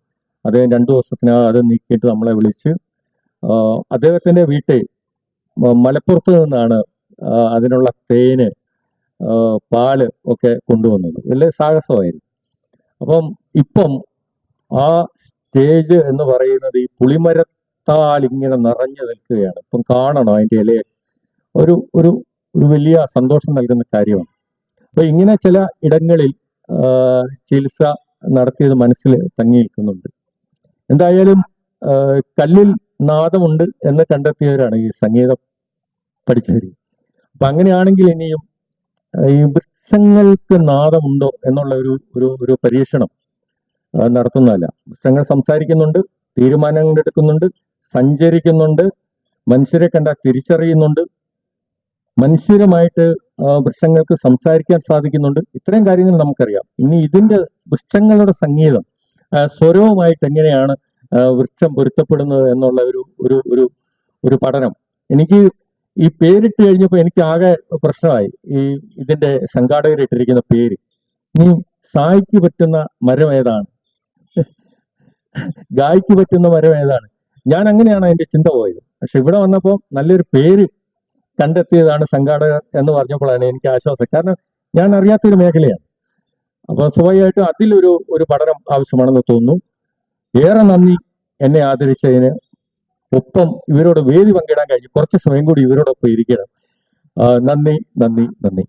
അദ്ദേഹം 2 ദിവസത്തിനകം അത് നീക്കിയിട്ട് നമ്മളെ വിളിച്ച് അദ്ദേഹത്തിന്റെ വീട്ടിൽ മലപ്പുറത്ത് നിന്നാണ് അതിനുള്ള തേന് പാല് ഒക്കെ കൊണ്ടുവന്നത്. വലിയ സാഹസമായിരുന്നു. അപ്പം ഇപ്പം ആ സ്റ്റേജ് എന്ന് പറയുന്നത് ഈ പുളിമരത്താൽ ഇങ്ങനെ നിറഞ്ഞു നിൽക്കുകയാണ്. ഇപ്പം കാണണം അതിൻ്റെ ഇലയെ. ഒരു ഒരു ഒരു വലിയ സന്തോഷം നൽകുന്ന കാര്യമാണ്. അപ്പൊ ഇങ്ങനെ ചില ഇടങ്ങളിൽ ചികിത്സ നടത്തിയത് മനസ്സിൽ തങ്ങി നിൽക്കുന്നുണ്ട്. എന്തായാലും കല്ലിൽ നാദമുണ്ട് എന്ന് കണ്ടെത്തിയവരാണ് ഈ സംഗീതം പഠിച്ചവർ. അപ്പൊ അങ്ങനെയാണെങ്കിൽ ഇനിയും ഈ വൃക്ഷങ്ങൾക്ക് നാദമുണ്ടോ എന്നുള്ള ഒരു പരീക്ഷണം നടത്തുന്നതല്ല. വൃക്ഷങ്ങൾ സംസാരിക്കുന്നുണ്ട്, തീരുമാനങ്ങൾ എടുക്കുന്നുണ്ട്, സഞ്ചരിക്കുന്നുണ്ട്, മനുഷ്യരെ കണ്ടാൽ തിരിച്ചറിയുന്നുണ്ട്. മനുഷ്യരുമായിട്ട് വൃക്ഷങ്ങൾക്ക് സംസാരിക്കാൻ സാധിക്കുന്നുണ്ട്. ഇത്രയും കാര്യങ്ങൾ നമുക്കറിയാം. ഇനി ഇതിന്റെ വൃക്ഷങ്ങളുടെ സംഗീതം സ്വരവുമായിട്ട് എങ്ങനെയാണ് വൃക്ഷം പൊരുത്തപ്പെടുന്നത് എന്നുള്ള ഒരു ഒരു ഒരു ഒരു പഠനം എനിക്ക് ഈ പേരിട്ട് കഴിഞ്ഞപ്പോൾ എനിക്ക് ആകെ പ്രശ്നമായി. ഇതിന്റെ സംഘാടകരിട്ടിരിക്കുന്ന പേര്. ഇനി സായിക്ക് പറ്റുന്ന മരം ഏതാണ്, ഗായിക്ക് പറ്റുന്ന മരം ഏതാണ്? ഞാൻ അങ്ങനെയാണ് അതിന്റെ ചിന്ത പോയത്. പക്ഷെ ഇവിടെ വന്നപ്പോൾ നല്ലൊരു പേര് കണ്ടെത്തിയതാണ് സംഘാടകർ എന്ന് പറഞ്ഞപ്പോഴാണ് എനിക്ക് ആശ്വാസം. കാരണം ഞാൻ അറിയാത്തൊരു മേഖലയാണ്. അപ്പൊ സ്വാഭാവികമായിട്ടും അതിലൊരു പഠനം ആവശ്യമാണെന്ന് തോന്നുന്നു. ഏറെ നന്ദി എന്നെ ആദരിച്ചതിന്. ഒപ്പം ഇവരോട് വേദി പങ്കിടാൻ കഴിഞ്ഞു. കുറച്ച് സമയം കൂടി ഇവരോടൊപ്പം ഇരിക്കണം. നന്ദി.